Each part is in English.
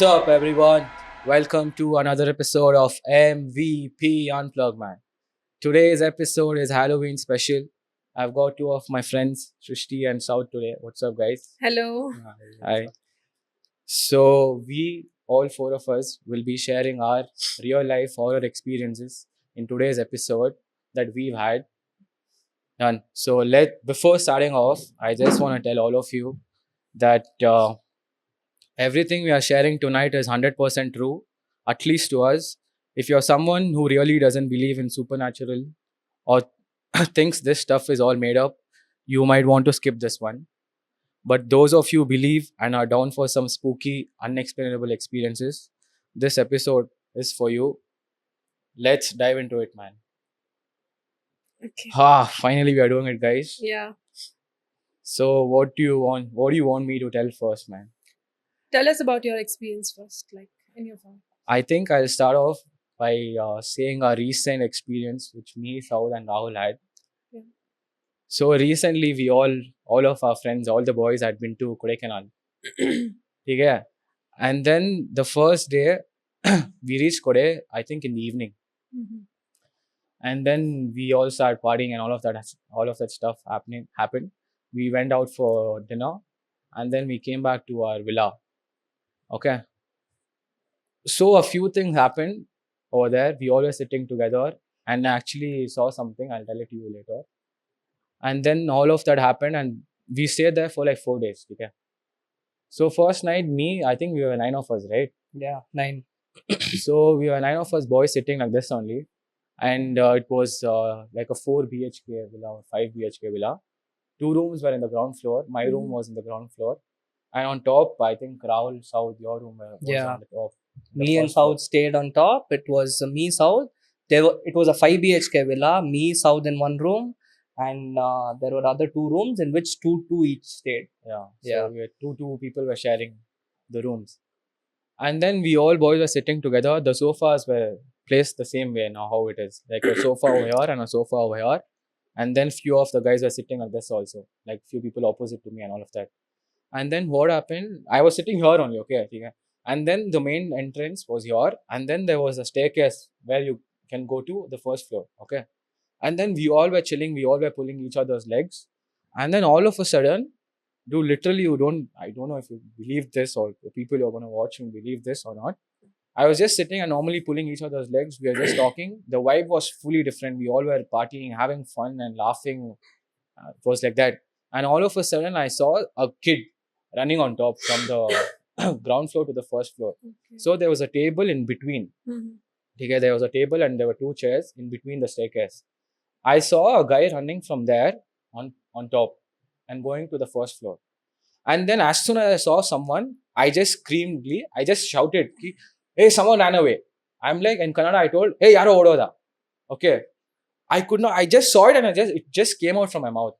What's up, everyone? Welcome to another episode of MVP Unplugged, man. Today's episode is Halloween special. I've got two of my friends, Shrishti and South, today. What's up, guys? Hello. Hi. So, we, all four of us, will be sharing our real life horror experiences in today's episode that we've had done. So, before starting off, I just want to tell all of you that everything we are sharing tonight is 100% true, at least to us. If you're someone who really doesn't believe in supernatural or thinks this stuff is all made up, you might want to skip this one. But those of you who believe and are down for some spooky, unexplainable experiences, this episode is for you. Let's dive into it, man. Okay. Finally we are doing it, guys. Yeah. So what do you want me to tell first, man? Tell us about your experience first, like in your phone. I think I'll start off by saying a recent experience which me, Saud, and Rahul had. Yeah. So recently, all of our friends, all the boys had been to Kodaikanal. Okay. And then the first day, we reached Kodai, I think in the evening. Mm-hmm. And then we all started partying and all of that stuff happened. We went out for dinner and then we came back to our villa. Okay. So a few things happened over there. We all were sitting together and I actually saw something. I'll tell it to you later. And then all of that happened and we stayed there for like 4 days. Okay. So first night, I think we were 9 of us, right? Yeah, 9. So we were 9 of us boys sitting like this only. And it was like a 4 BHK villa or 5 BHK villa. 2 rooms were in the ground floor. My room was in the ground floor. And on top, I think Rahul, South, your room was Yeah. on the top. Me and South stayed on top. It was me, South. It was a 5 BHK villa. Me, South in one room, and there were other 2 rooms in which two each stayed. Yeah. So Yeah. we were two people were sharing the rooms. And then we all boys were sitting together. The sofas were placed the same way now how it is. Like a sofa over here and a sofa over here. And then few of the guys were sitting like this also. Like few people opposite to me and all of that. And then what happened? I was sitting here only, okay. And then the main entrance was here. And then there was a staircase where you can go to the first floor, okay. And then we all were chilling. We all were pulling each other's legs. And then all of a sudden, literally, I don't know if you believe this or the people who are going to watch and believe this or not. I was just sitting and normally pulling each other's legs. We were just talking. The vibe was fully different. We all were partying, having fun and laughing. It was like that. And all of a sudden, I saw a kid running on top from the ground floor to the first floor. Okay. So there was a table in between. Mm-hmm. Okay, there was a table and there were 2 chairs in between the staircase. I saw a guy running from there on top and going to the first floor. And then as soon as I saw someone, I just screamed, I just shouted, hey, someone ran away. I'm like, in Kannada, I told, hey, yaro ododa. Okay. I could not, I just saw it and it just came out from my mouth.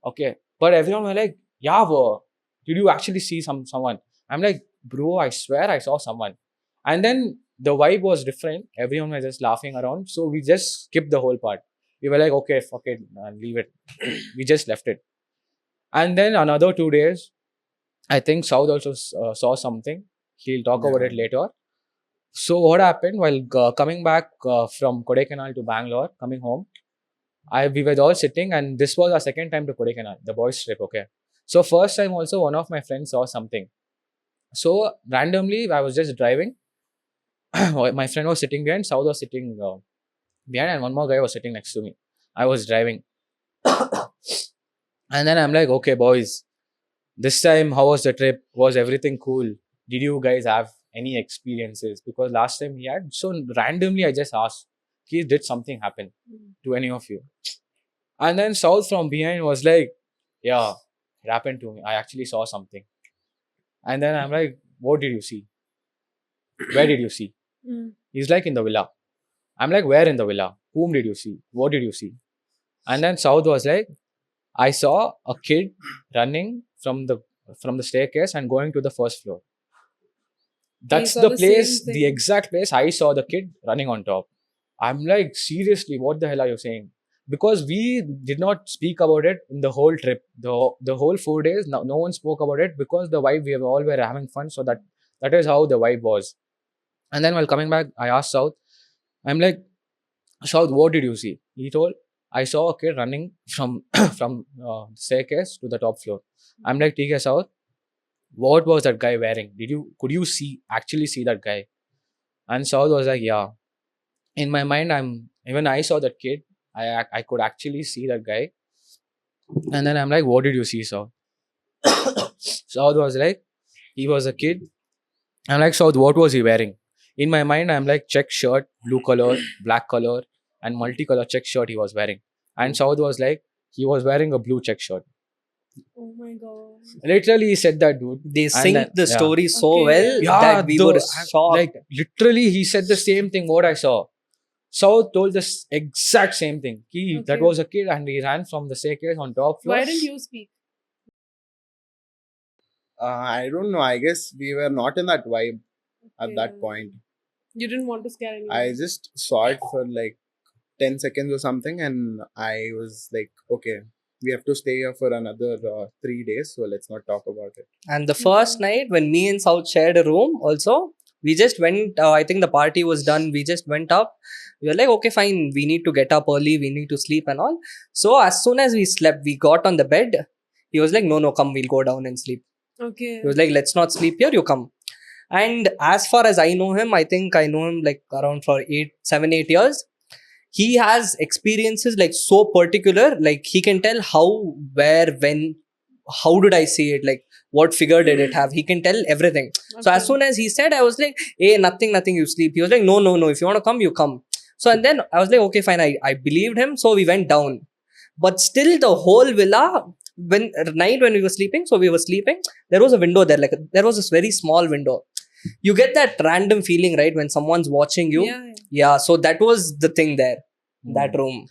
Okay. But everyone was like, yeah, bro, did you actually see someone? I'm like, bro, I swear I saw someone. And then the vibe was different. Everyone was just laughing around. So we just skipped the whole part. We were like, okay, fuck it, leave it. We just left it. And then another 2 days, I think South also saw something. He'll talk about it later. So what happened while coming back from Kodaikanal to Bangalore, coming home, we were all sitting and this was our second time to Kodaikanal, the boys trip, okay. So first time also one of my friends saw something. So randomly I was just driving. My friend was sitting behind, South was sitting behind and one more guy was sitting next to me. I was driving. And then I'm like, okay, boys, this time, how was the trip? Was everything cool? Did you guys have any experiences? Because last time we had, so randomly I just asked, did something happen to any of you? And then South from behind was like, yeah, it happened to me. I actually saw something. And then I'm like, what did you see? Where did you see? He's like, in the villa. I'm like, where in the villa? Whom did you see? What did you see? And then South was like, I saw a kid running from the staircase and going to the first floor. That's saw the the place, same the thing. exact place I saw the kid running on top. I'm like, seriously, what the hell are you saying? Because we did not speak about it in the whole trip. The whole 4 days, no one spoke about it because the vibe we all were having fun. So that That is how the vibe was. And then while coming back, I asked South, I'm like, South, what did you see? He told, I saw a kid running from from staircase to the top floor. I'm like, TK South, what was that guy wearing? Could you actually see that guy? And South was like, yeah. In my mind, even I saw that kid. I could actually see that guy. And then I'm like, what did you see, South? South was like, he was a kid. I'm like, South, what was he wearing? In my mind, I'm like, check shirt, blue color, black color, and multicolor check shirt he was wearing. And South was like, he was wearing a blue check shirt. Oh my god. Literally, he said that, dude. They And synced then- the yeah. story so Okay, well yeah. that we were shocked. Like, literally, he said the same thing what I saw. South told the exact same thing. That Okay. was a kid and he ran from the staircase on top floor. Why didn't you speak? I don't know. I guess we were not in that vibe at that Okay. point. You didn't want to scare anyone. I just saw it for like 10 seconds or something, and I was like, okay, we have to stay here for another 3 days, so let's not talk about it. And the first night when me and South shared a room also, we just went, I think the party was done. We just went up. We were like, okay, fine. We need to get up early. We need to sleep and all. So as soon as we slept, we got on the bed. He was like, no, come, we'll go down and sleep. Okay. He was like, let's not sleep here. You come. And as far as I know him, I think I know him like around for 7, 8 years. He has experiences like so particular, like he can tell how, where, when, how did I see it, like what figure did it have. He can tell everything. So as soon as he said, I was like, hey, nothing, you sleep. He was like, no, if you want to come, you come. So and then I was like, okay, fine. I believed him. So we went down. But still the whole villa, when we were sleeping, there was a window there. Like there was this very small window. You get that random feeling, right? When someone's watching you. Yeah. Yeah, so that was the thing there, that room.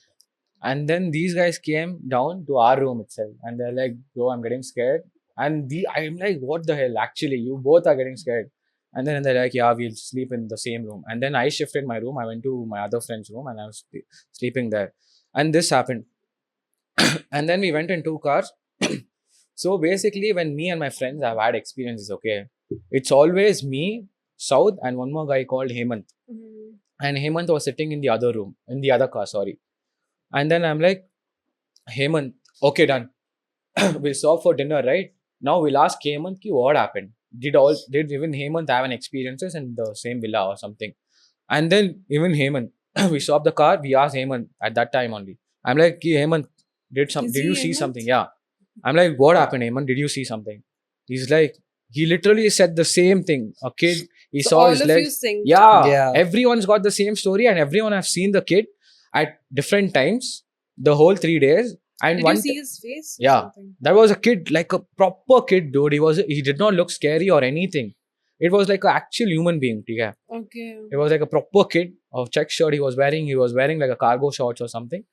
And then these guys came down to our room itself and they're like, bro, I'm getting scared. And I'm like, what the hell? Actually, you both are getting scared. And then they're like, yeah, we'll sleep in the same room. And then I shifted my room. I went to my other friend's room and I was sleeping there. And this happened. And then we went in 2 cars. So basically, when me and my friends have had experiences, okay, it's always me, South, and one more guy called Hemant. Mhm. And Hemant was sitting in the other room, in the other car, sorry. And then I'm like, Hemant, okay, done. We'll stop for dinner, right? Now we'll ask Hemant ki what happened. Did even Hemant have an experiences in the same villa or something? And then even Hemant, we stopped the car, we asked Hemant at that time only. I'm like, ki Hemant, did Is you he see Hemant? something? Yeah. I'm like, what happened, Hemant? Did you see something? He's like, he literally said the same thing. A kid, he So saw all his of you legs. synced. Yeah, Yeah. everyone's got the same story and everyone have seen the kid at different times the whole 3 days. And Did one you see his face? or Yeah. something? that was a kid, like a proper kid, dude. He did not look scary or anything. It was like an actual human being. Okay? Okay. It was like a proper kid of check shirt he was wearing. He was wearing like a cargo shorts or something.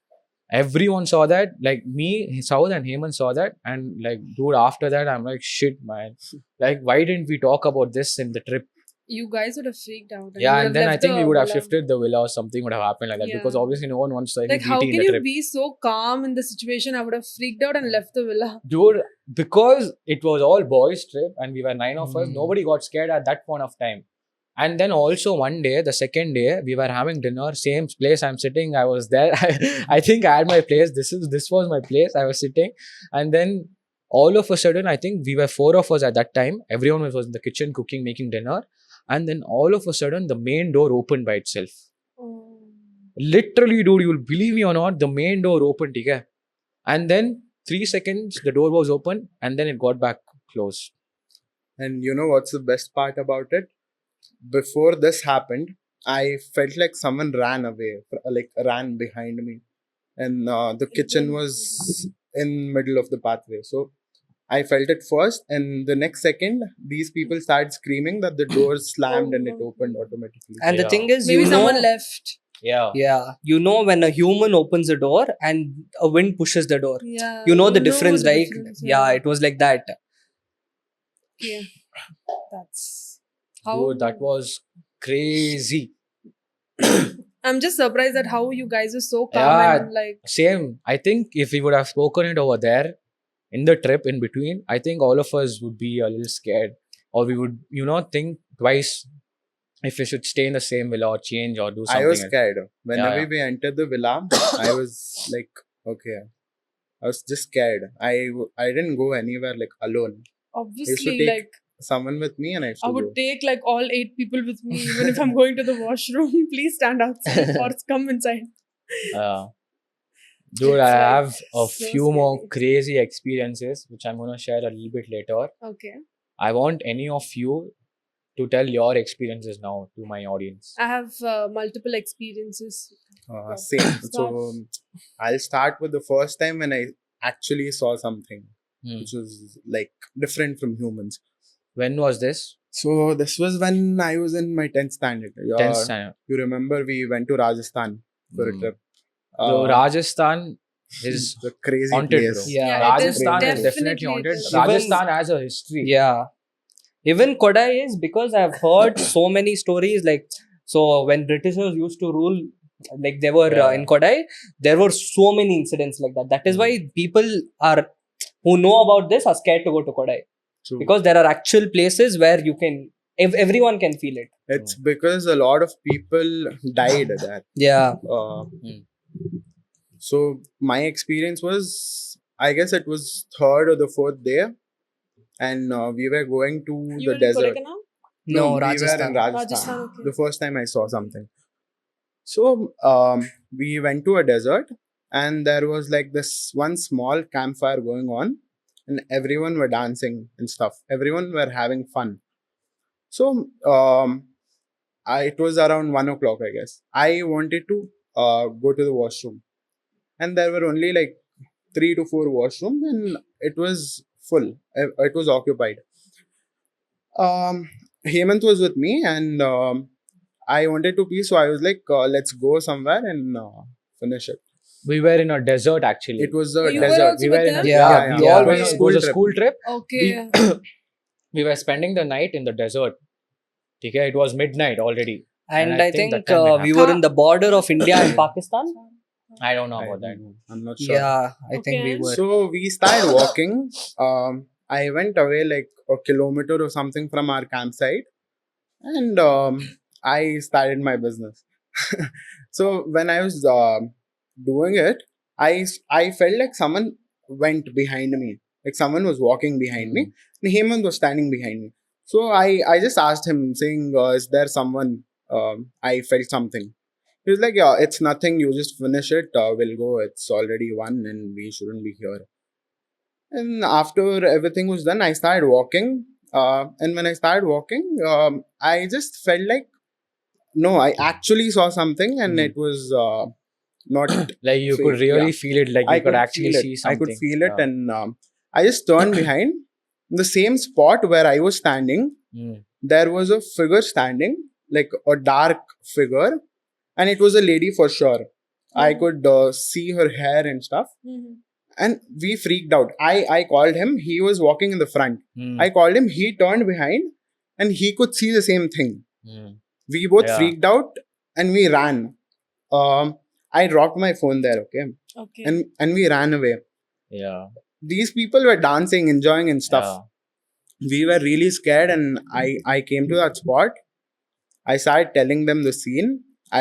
Everyone saw that, like me, South, and Hemant saw that, and like, dude, after that, I'm like, shit, man. Like, why didn't we talk about this in the trip? You guys would have freaked out. Yeah, you would and have then I left think we the would have villa. shifted the villa or something would have happened like that, because Yeah. obviously no one wants to Like, how BT in can the you trip. be so calm in the situation? I would have freaked out and left the villa. Dude, because it was all boys trip and we were 9 of us, Hmm. nobody got scared at that point of time. And then also one day, the second day, we were having dinner, same place I'm sitting. I was there. I think I had my place. This was my place. I was sitting, and then all of a sudden, I think we were 4 of us at that time. Everyone was in the kitchen cooking, making dinner, and then all of a sudden, the main door opened by itself. Oh. Literally, dude, you'll believe me or not, the main door opened, okay? And then 3 seconds, the door was open, and then it got back closed. And you know what's the best part about it? Before this happened, I felt like someone ran away, like ran behind me, and the kitchen was in middle of the pathway. So I felt it first, and the next second, these people started screaming that the door slammed and it opened automatically. And the Yeah. thing is, Maybe you someone know, left. Yeah. yeah, you know when a human opens a door and a wind pushes the door. Yeah. You know the difference, right? difference, Yeah, it was like that. Yeah. That's how. Dude, that was crazy. I'm just surprised at how you guys are so calm Yeah. and like. Same. I think if we would have spoken it over there in the trip in between, I think all of us would be a little scared. Or we would, think twice if we should stay in the same villa or change or do I something was else. scared. Whenever yeah. we entered the villa, I was like, okay. I was just scared. I didn't go anywhere like alone. I used to Obviously, take like someone with me and I used I to would go. take like all 8 people with me, even if I'm going to the washroom. Please stand outside or come inside. Uh, Dude, It's I like have a so few more scary. crazy experiences which I'm gonna share a little bit later. Okay. I want any of you to tell your experiences now to my audience. I have multiple experiences. Same. Start. So I'll start with the first time when I actually saw something Hmm. which was like different from humans. When was this? So this was when I was in my 10th standard. 10th standard. You remember we went to Rajasthan for a Hmm. trip. Bro, Rajasthan is the crazy haunted, bro. place. Yeah. Yeah, it is Rajasthan is Crazy. definitely haunted. it is. Rajasthan has a history. Yeah. Even Kodai is, because I've heard so many stories, like, so when Britishers used to rule, like they were Yeah. in Kodai, there were so many incidents like that. That is Hmm. why people are who know about this are scared to go to Kodai, True. because there are actual places where you can, everyone can feel it. It's because a lot of people died there. Yeah. So my experience was, I guess it was third or the fourth day, and we were going to You the were in desert. Kodaikanal? No, we Rajasthan. were in Rajasthan. Rajasthan, okay. The first time I saw something. So we went to a desert, and there was like this one small campfire going on, and everyone were dancing and stuff. Everyone were having fun. So it was around 1 o'clock, I guess. I wanted to go to the washroom, and there were only like 3 to 4 washrooms, and it was full. It was occupied. Hemant was with me, and I wanted to pee, so I was like, let's go somewhere and finish it. We were in a desert actually. It was a Oh, you were desert. also we with were in them? a, Yeah, we yeah. all went. Okay. It was a school trip. Okay. We were spending the night in the desert. Okay, it was midnight already. And I think that time it we were in the border of India and Pakistan. I don't know about that. I'm not sure. Yeah, I think we Okay. were. So we started walking. I went away like a kilometer or something from our campsite, and I started my business. So when I was doing it, I felt like someone went behind me, like someone was walking behind me, and Hemant was standing behind me. So I just asked him, saying, "Is there someone?" I felt something. He was like, "Yeah, it's nothing. You just finish it. We'll go. It's already 1, and we shouldn't be here." And after everything was done, I started walking. And when I started walking, I just felt like, no, I actually saw something, and it was not Like you fake. could really Yeah. feel it. Like you could actually feel it. see something. I could feel it, Yeah. and I just turned behind. In the same spot where I was standing, Mm. there was a figure standing, like a dark figure, and it was a lady for sure. I could see her hair and stuff, Mhm. and we freaked out. I called him. He was walking in the front. Mm. I called him. He turned behind, and he could see the same thing. Mm. We both Yeah. freaked out, and we ran. I dropped my phone there, okay, Okay. and we ran away. Yeah. These people were dancing, enjoying and stuff. Yeah. We were really scared, and I came to that spot. I started telling them the scene.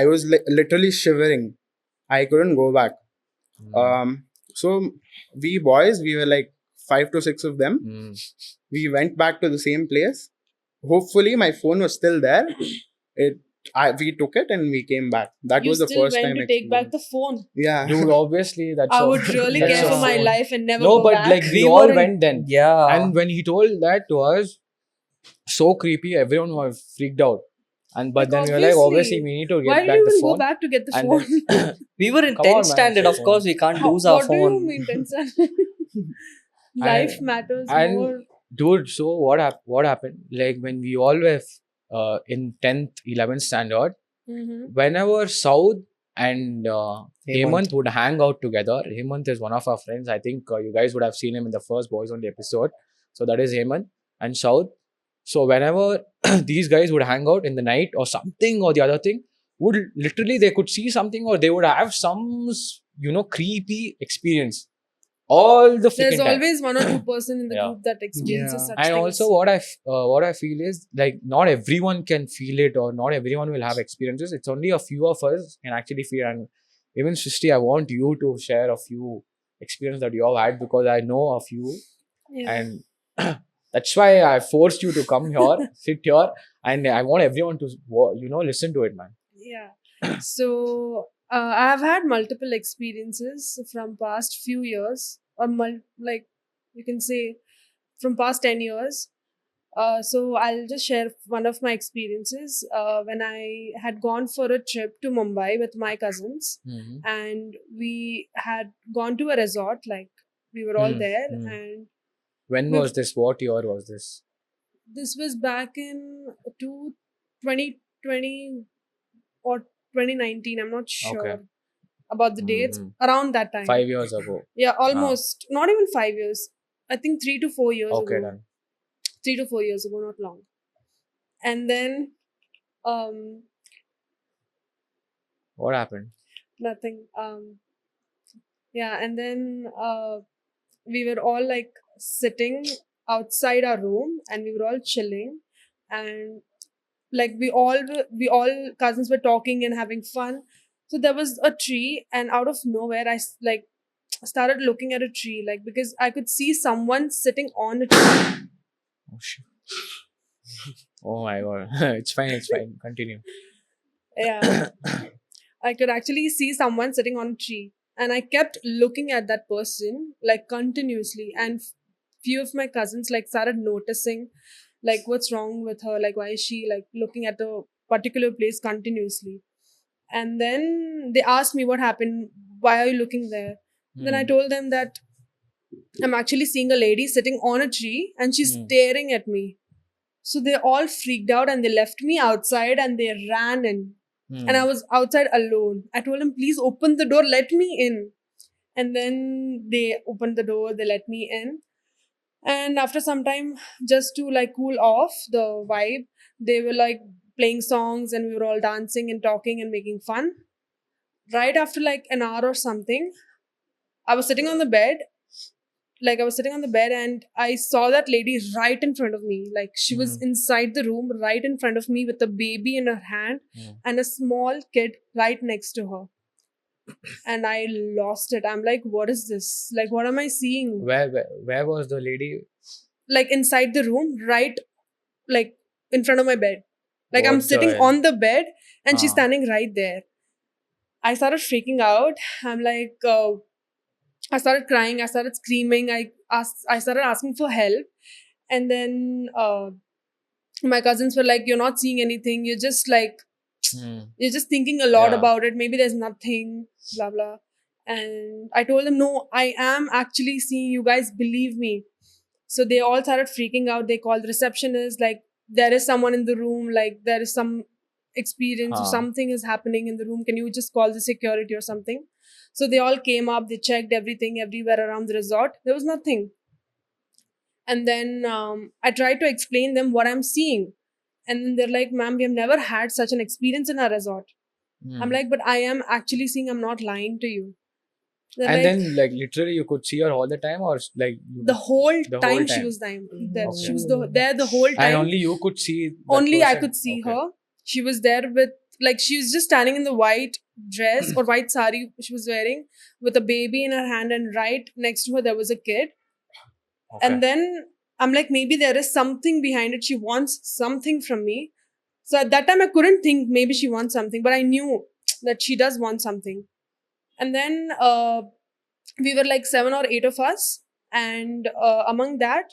I was literally shivering. I couldn't go back. So we boys, we were like 5 to 6 of them. Mm. We went back to the same place. Hopefully, my phone was still there. We took it and we came back. That You was the still first went time. to take back experience. the phone. Yeah. Dude, obviously that's. I a- would really that's care a for my phone. life and never No, go but back. like we We all were in- went then. Yeah. And when he told that to us, so creepy, everyone was freaked out. And but Like, then we were like, obviously. obviously we need to Why get did back you the even phone. go back to get the And phone? then- We were in Come 10th on, man, standard. it's Of your course, phone. we can't How- lose our what do phone. you mean, Tensan? Life matters and- more. Dude, so what happened? Like when we all were in 10th, 11th standard, Mhm. whenever South and Hemant. Hemant would hang out together. Hemant is one of our friends. I think you guys would have seen him in the first Boys Only episode. So that is Hemant and South. So whenever these guys would hang out in the night or something or the other thing, would literally they could see something or they would have some creepy experience. all the There's freaking time. always one or two person in the Yeah. group that experiences Yeah. such And things. also what I feel is like not everyone can feel it, or not everyone will have experiences. It's only a few of us can actually feel. And even Srishti, I want you to share a few experiences that you have had, because I know a few, Yeah. and that's why I forced you to come here, sit here, and I want everyone to listen to it, man. Yeah. So I've had multiple experiences from past few years, or like you can say from past 10 years. So I'll just share one of my experiences when I had gone for a trip to Mumbai with my cousins, Mm-hmm. and we had gone to a resort. Like we were all there, and When we- was this? What year was this? this was back in 2020 or 2019. I'm not sure Okay. about the dates. Mhm. Around that time. 5 years ago. Yeah, almost. Not even 5 years. I think 3 to 4 years Okay, ago. done. 3 to 4 years ago, not long. And then um What happened? nothing. Yeah, and then we were all like sitting outside our room, and we were all chilling, and like we all cousins were talking and having fun. So there was a tree, and out of nowhere like started looking at a tree, like because I could see someone sitting on a tree. Oh shit. Oh my god. It's fine. It's fine. Continue. Yeah, I could actually see someone sitting on a tree, and I kept looking at that person like continuously, and few of my cousins like started noticing like what's wrong with her, like why is she like looking at a particular place continuously. And then they asked me what happened, why are you looking there. Then I Hmm. told them that I'm actually seeing a lady sitting on a tree and she's Hmm. staring at me. So they all freaked out and they left me outside and they ran in. Hmm. And I was outside alone. I told them, please open the door, let me in. And then they opened the door, they let me in. And after some time, just to like cool off the vibe, they were like playing songs and we were all dancing and talking and making fun. Right after like an hour or something, I was sitting on the bed. Like I was sitting on the bed and I saw that lady right in front of me. Like she was Mhm. inside the room, right in front of me with a baby in her hand Mm. and a small kid right next to her. And I lost it. I'm like, what is this? Like, what am I seeing? Where was the lady? Like inside the room, right, like in front of my bed. Like I'm What the sitting hell? on the bed and she's Ah. standing right there. I started freaking out. I'm like, I started crying. I started screaming. I started asking for help, and then my cousins were like, "You're not seeing anything. You're just like, Hmm. you're just thinking a lot Yeah. about it. Maybe there's nothing." Blah blah. And I told them, "No, I am actually seeing. You guys believe me." So they all started freaking out. They called the receptionist, like, there is someone in the room, like there is some experience or Huh. something is happening in the room. Can you just call the security or something? So they all came up, they checked everything everywhere around the resort. There was nothing. And then I tried to explain them what I'm seeing. And then they're like, ma'am, we have never had such an experience in our resort. I'm Hmm. like, but I am actually seeing, I'm not lying to you. They're And like, then, like, literally, you could see her all the time, or like the whole the time whole she time? was there. Okay. She was there the whole And time. only you could see. That Only I person? could see Okay. her. She was there with, like, she was just standing in the white dress or white sari she was wearing with a baby in her hand, and right next to her there was a kid. Okay. And then I'm like, maybe there is something behind it. She wants something from me. So at that time I couldn't think maybe she wants something, but I knew that she does want something. And then we were like 7 or 8 of us, and among that,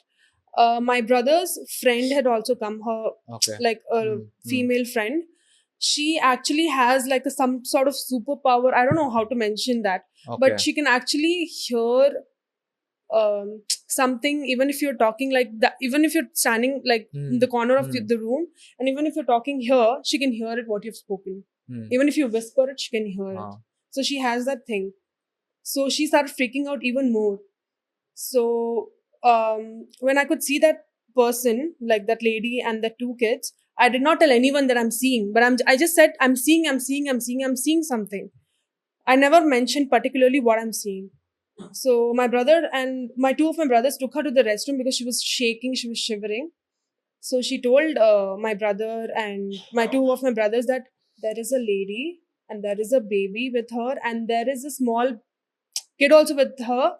my brother's friend had also come. Her Okay. like a Hmm. female friend. She actually has like some sort of superpower. I don't know how to mention that, Okay. but she can actually hear something even if you're talking like that. Even if you're standing like in the corner of the room, and even if you're talking here, she can hear it what you've spoken. Hmm. Even if you whisper it, she can hear it. Ah. So she has that thing. So she started freaking out even more. So when I could see that person, like that lady and the two kids, I did not tell anyone that I'm seeing, but I just said I'm seeing something. I never mentioned particularly what I'm seeing. So my brother and two of my brothers took her to the restroom because she was shaking, she was shivering. So she told my brother and my two of my brothers that there is a lady and there is a baby with her and there is a small kid also with her,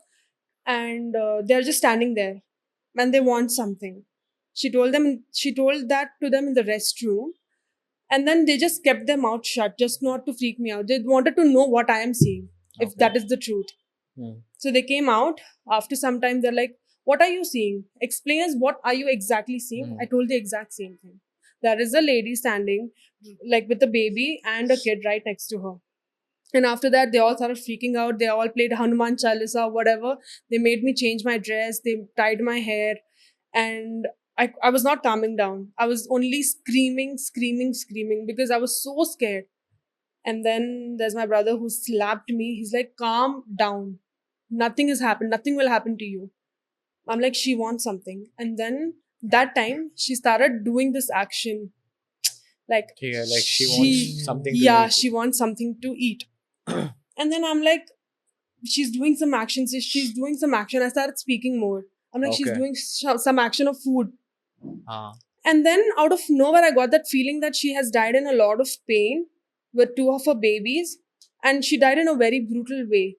and they're just standing there and they want something. She told that to them in the restroom, and then they just kept their mouth shut just not to freak me out. They wanted to know what I am seeing, if Okay. that is the truth. Hmm. So they came out after some time. They're like, "What are you seeing? Explain us, what are you exactly seeing?" I told the exact same thing. There is a lady standing, like with a baby and a kid right next to her. And after that, they all started freaking out. They all played Hanuman Chalisa, whatever. They made me change my dress. They tied my hair. And I was not calming down. I was only screaming, screaming, screaming because I was so scared. And then there's my brother who slapped me. He's like, calm down. Nothing has happened. Nothing will happen to you. I'm like, she wants something. And then that time, she started doing this action. Like, Yeah, like she wants something to yeah, eat. she wants something to eat. And then I'm like, she's doing some action. She's doing some action. I started speaking more. I'm like, she's Okay. doing some action of food. Ah. And then out of nowhere, I got that feeling that she has died in a lot of pain with two of her babies. And she died in a very brutal way.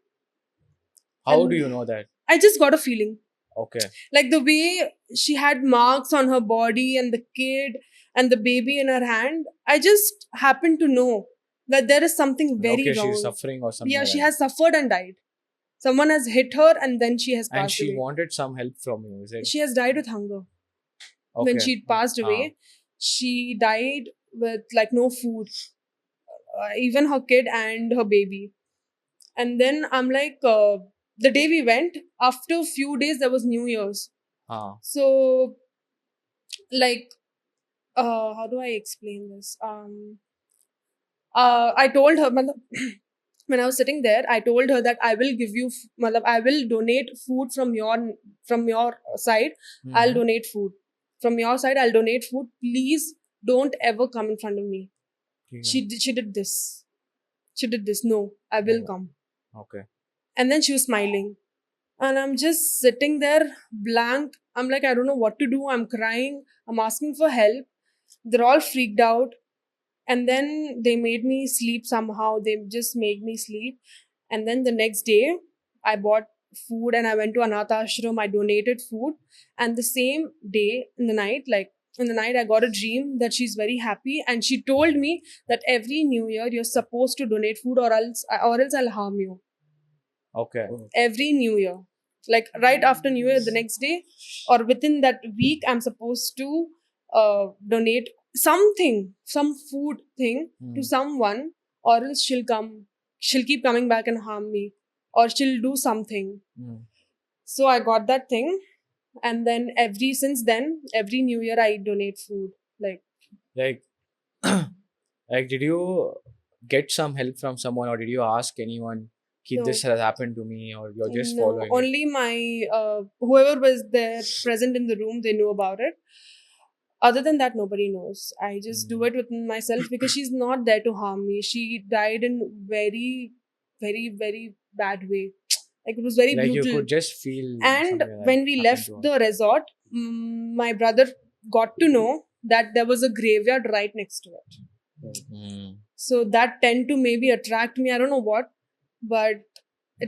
How And do you know that? I just got a feeling. Okay. Like the way she had marks on her body and the kid and the baby in her hand. I just happened to know that there is something very Okay, she's wrong. suffering or something Yeah, like she that. has suffered and died. Someone has hit her and then she has And passed she away. wanted some help from you, is it? She has died with hunger. Okay. When she passed Ah. away, she died with like no food, even her kid and her baby. And then I'm like, the day we went, after a few days, there was New Year's. Ah. So, like, how do I explain this? I told her, when I was sitting there, I told her that I will give you, I will donate food from your side. I'll Mhm. donate food from your side. I'll donate food. Please don't ever come in front of me. Yeah. She did this. She did this. No, I will Oh, come. okay. And then she was smiling, and I'm just sitting there blank. I'm like, I don't know what to do. I'm crying. I'm asking for help. They're all freaked out. And then they made me sleep somehow. They just made me sleep. And then the next day, I bought food and I went to Anath Ashram. I donated food. And the same day, in the night, I got a dream that she's very happy. And she told me that every new year, you're supposed to donate food, or else I'll harm you. Okay. Every new year. Like right after New Year, the next day, or within that week, I'm supposed to donate something, some food thing to Hmm. someone, or else she'll keep coming back and harm me, or she'll do something. Hmm. So I got that thing, and then since then, every New Year I donate food. Like, Like, like, did you get some help from someone, or did you ask anyone, "Ki, no, this has happened to me," or you're just no, following it? only my whoever was there present in the room, they knew about it. Other than that, nobody knows. I just do Hmm. it within myself because she's not there to harm me. She died in very, very, very bad way. Like it was very Like you brutal. could just feel And something like that when we happen left to her. the resort, my brother got to know that there was a graveyard right next to it. Hmm. So that tend to maybe attract me. I don't know what, but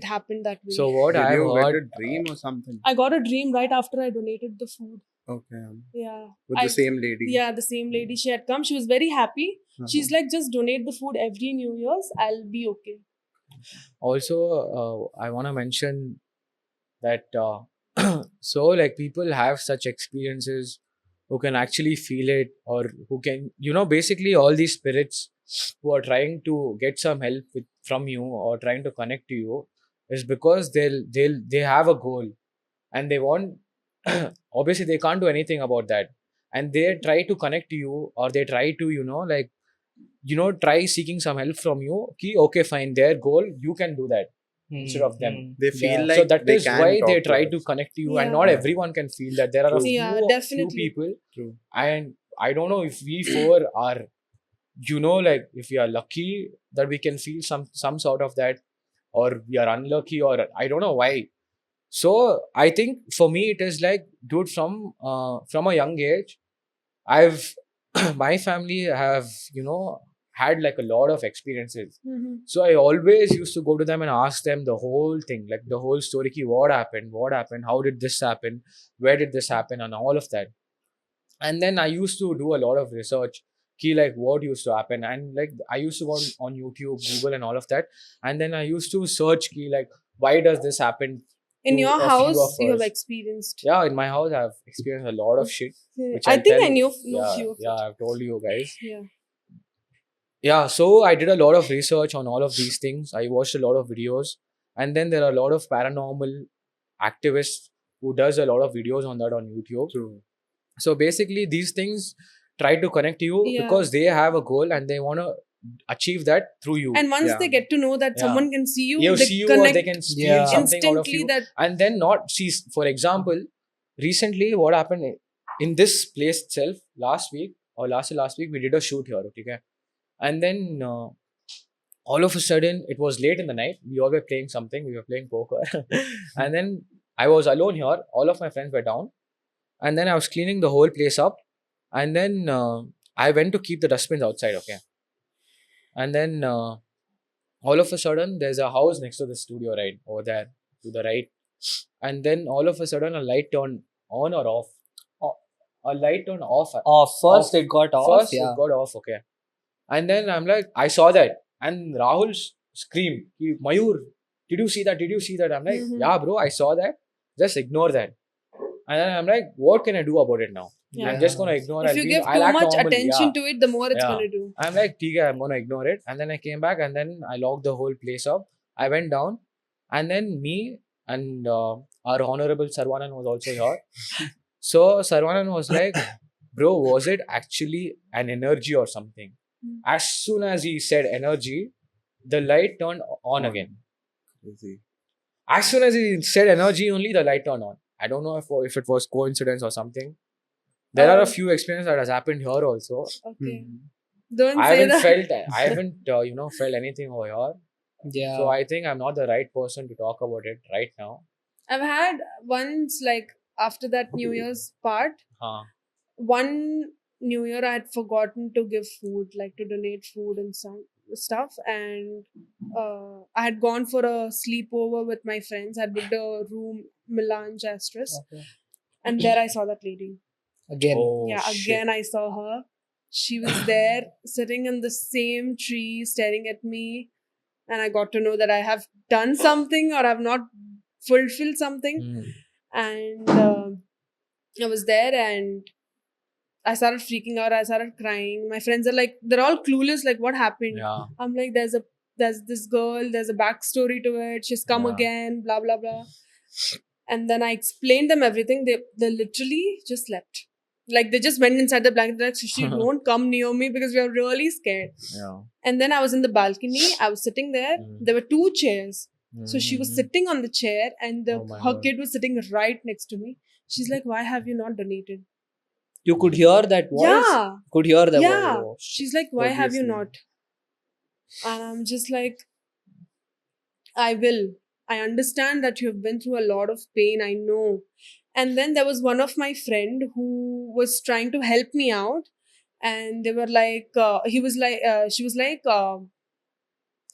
it happened that way. So what Did I've you get a heard, dream or something? I got a dream right after I donated the food. Okay. Yeah. With the same lady. Yeah, the same lady. She had come. She was very happy. She's like, just donate the food every New Year's. I'll be okay. also, I want to mention that so like people have such experiences who can actually feel it, or who can, basically all these spirits who are trying to get some help from you, or trying to connect to you, is because they have a goal, and they want obviously they can't do anything about that, and they try to connect to you, or they try to like try seeking some help from you. Okay, fine, their goal, you can do that instead of them. They feel Yeah. like So that they is can why talk they to try us. to connect to you, and Yeah. not everyone can feel that. There are a True. Yeah, few definitely. people, True. and I don't know if we four are, like if we are lucky that we can feel some sort of that. or we are unlucky, or I don't know why. So I think for me it is like, dude, from a young age, I've my family have, had like a lot of experiences. Mhm. So I always used to go to them and ask them the whole thing, like the whole story. Ki, what happened, how did this happen, where did this happen, and all of that. And then I used to do a lot of research, key, like what used to happen. And like I used to go on YouTube, Google, and all of that. And then I used to search, key, like why does this happen In to your a few of house, you have us. experienced. Yeah, in my house I've experienced a lot of shit, which I I'll think tell. I know Yeah, few of yeah, it. I've told you guys. Yeah. Yeah, so I did a lot of research on all of these things. I watched a lot of videos, and then there are a lot of paranormal activists who does a lot of videos on that on YouTube. True. So basically, these things try to connect you Yeah. because they have a goal and they want to achieve that through you. And once Yeah. they get to know that Yeah. someone can see you, You they see you, or connect they can steal Yeah. something out of instantly you, that and then not see. For example, recently, what happened in this place itself last week or last week, we did a shoot here, okay? And then all of a sudden, it was late in the night. We all were playing something. We were playing poker, and then I was alone here. All of my friends were down, and then I was cleaning the whole place up, and then I went to keep the dustbins outside, okay? And then all of a sudden, there's a house next to the studio right over there to the right, and then all of a sudden, a light turned on or off. O- A light turned off. First Off. it got off. First, Yeah. it got off, okay. And then I'm like, I saw that, and Rahul screamed, Mayur, did you see that? Did you see that? I'm like, Mhm. yeah, bro, I saw that. Just ignore that. And then I'm like, what can I do about it now? Yeah. I'm just gonna ignore. if you give I'll too act much normally, attention yeah. to it, the more it's Yeah. gonna do. I'm like, Tiga, I'm gonna ignore it. And then I came back and then I locked the whole place up. I went down, and then me and our honorable Sarvanan was also here. So Sarvanan was like, bro, was it actually an energy or something? Hmm. As soon as he said energy, the light turned on again. Crazy. As soon as he said energy, only the light turned on. I don't know if it was coincidence or something. There are a few experiences that has happened here also. Okay. Mhm. Don't I say haven't that. felt I haven't felt anything over here. Yeah. So I think I'm not the right person to talk about it right now. I've had once, like after that New Year's part, Huh. one New Year I had forgotten to give food, like to donate food and some stuff, and I had gone for a sleepover with my friends. I booked a room, Melange Asterisk, Okay. and there I saw that lady. Again. Oh, Yeah, shit. again I saw her. She was there sitting in the same tree, staring at me, and I got to know that I have done something or I've not fulfilled something. Hmm. And I was there and I started freaking out. I started crying. My friends are like, they're all clueless, like what happened? Yeah. I'm like, there's this girl, there's a backstory to it. She's come Yeah. again, blah blah blah. And then I explained them everything. They literally just slept. Like they just went inside the blanket. They're like, she won't come near me because we are really scared. Yeah. And then I was in the balcony. I was sitting there. Mm. There were two chairs. So she was Mhm. sitting on the chair, and Oh my her God. kid was sitting right next to me. She's like, "Why have you not donated?" You could hear that voice. Yeah, Could hear the yeah. voice. Oh, shit. She's like, "Why have you Obviously. not?" And I'm just like, "I will. I understand that you have been through a lot of pain. I know." And then there was one of my friend who was trying to help me out, and they were like, she was like,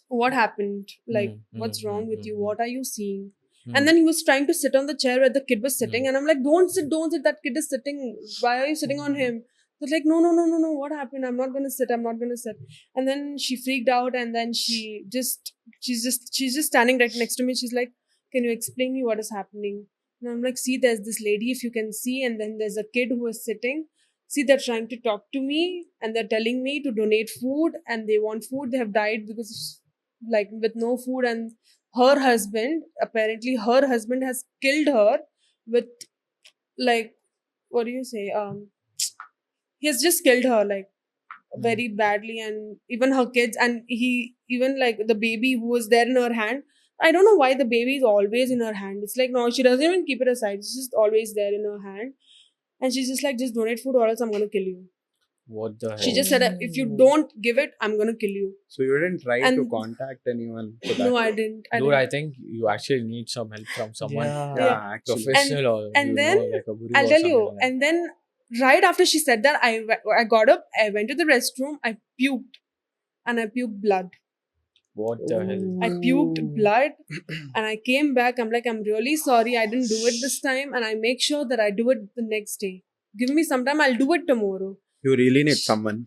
"What happened? Like, what's wrong with you? What are you seeing?" And then he was trying to sit on the chair where the kid was sitting, and I'm like, don't sit, that kid is sitting. Why are you sitting on him? They're like, no, what happened? I'm not gonna sit. And then she freaked out, and then she's just standing right next to me. She's like, can you explain me what is happening? And I'm like, see, there's this lady, if you can see, and then there's a kid who is sitting. See, they're trying to talk to me, and they're telling me to donate food, and they want food. They have died because like with no food, and her husband, apparently her husband has killed her with, like, what do you say, he has just killed her, like, very badly, and even her kids, and he even, like, the baby who was there in her hand. I don't know why the baby is always in her hand. It's like, no, she doesn't even keep it aside. It's just always there in her hand, and she's just like, just donate food or else I'm gonna kill you. What the hell? She just said, if you don't give it, I'm gonna kill you. So you didn't try to And- contact anyone for that? No, I didn't. Dude, I think you actually need some help from someone Yeah, actually. professional or and you then know, like a guru I'll or tell you. something like that. And then right after she said that, I got up, I went to the restroom, I puked, and I puked blood. What the hell? I puked blood, and I came back. I'm like, I'm really sorry, I didn't do it this time, and I make sure that I do it the next day. Give me some time, I'll do it tomorrow. You really need someone.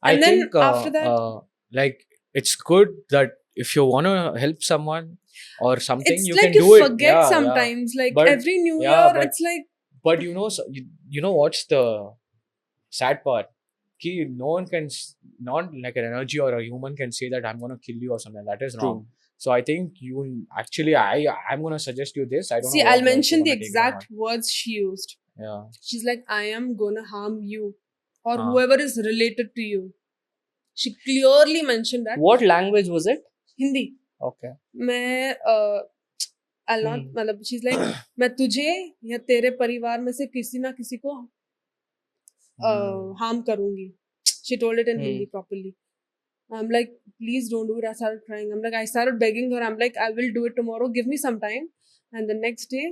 I And then think after that- like it's good that if you want to help someone or something, It's you like can you do it. forget Yeah, sometimes. Like But- every New yeah, Year, but- it's like But you know, you know what's the sad part? No one can, not like an energy or a human can say that I'm gonna kill you or something. That is wrong. So I think you actually, I'm gonna suggest you this. I don't see, know. I'll what words mention you're the gonna take that exact words she used. on. Yeah. She's like, I am gonna harm you or Ah. whoever is related to you. She clearly mentioned that. What language was it? Hindi. Okay. मैं I'll not मतलब she's like मैं तुझे या तेरे परिवार में से किसी ना किसी को harm करूंगी. She told it in Hindi properly. I'm like, please don't do it. I started crying. I'm like, I started begging her. I'm like, I will do it tomorrow. Give me some time. And the next day,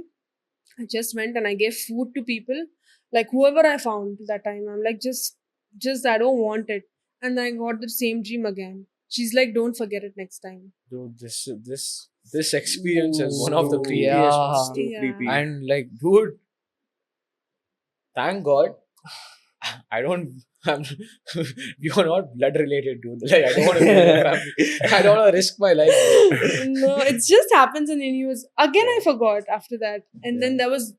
I just went and I gave food to people, like whoever I found that time. I'm like, just I don't want it. And I got the same dream again. She's like, don't forget it next time. Dude, this experience is one of the Ooh, creepiest yeah. ones. Too Yeah. creepy. And like, dude, thank God, I don't. We are not blood related, dude. Like, I don't want to. I don't want to risk my life. No, it just happens in the news. Again, I forgot after that. And then that was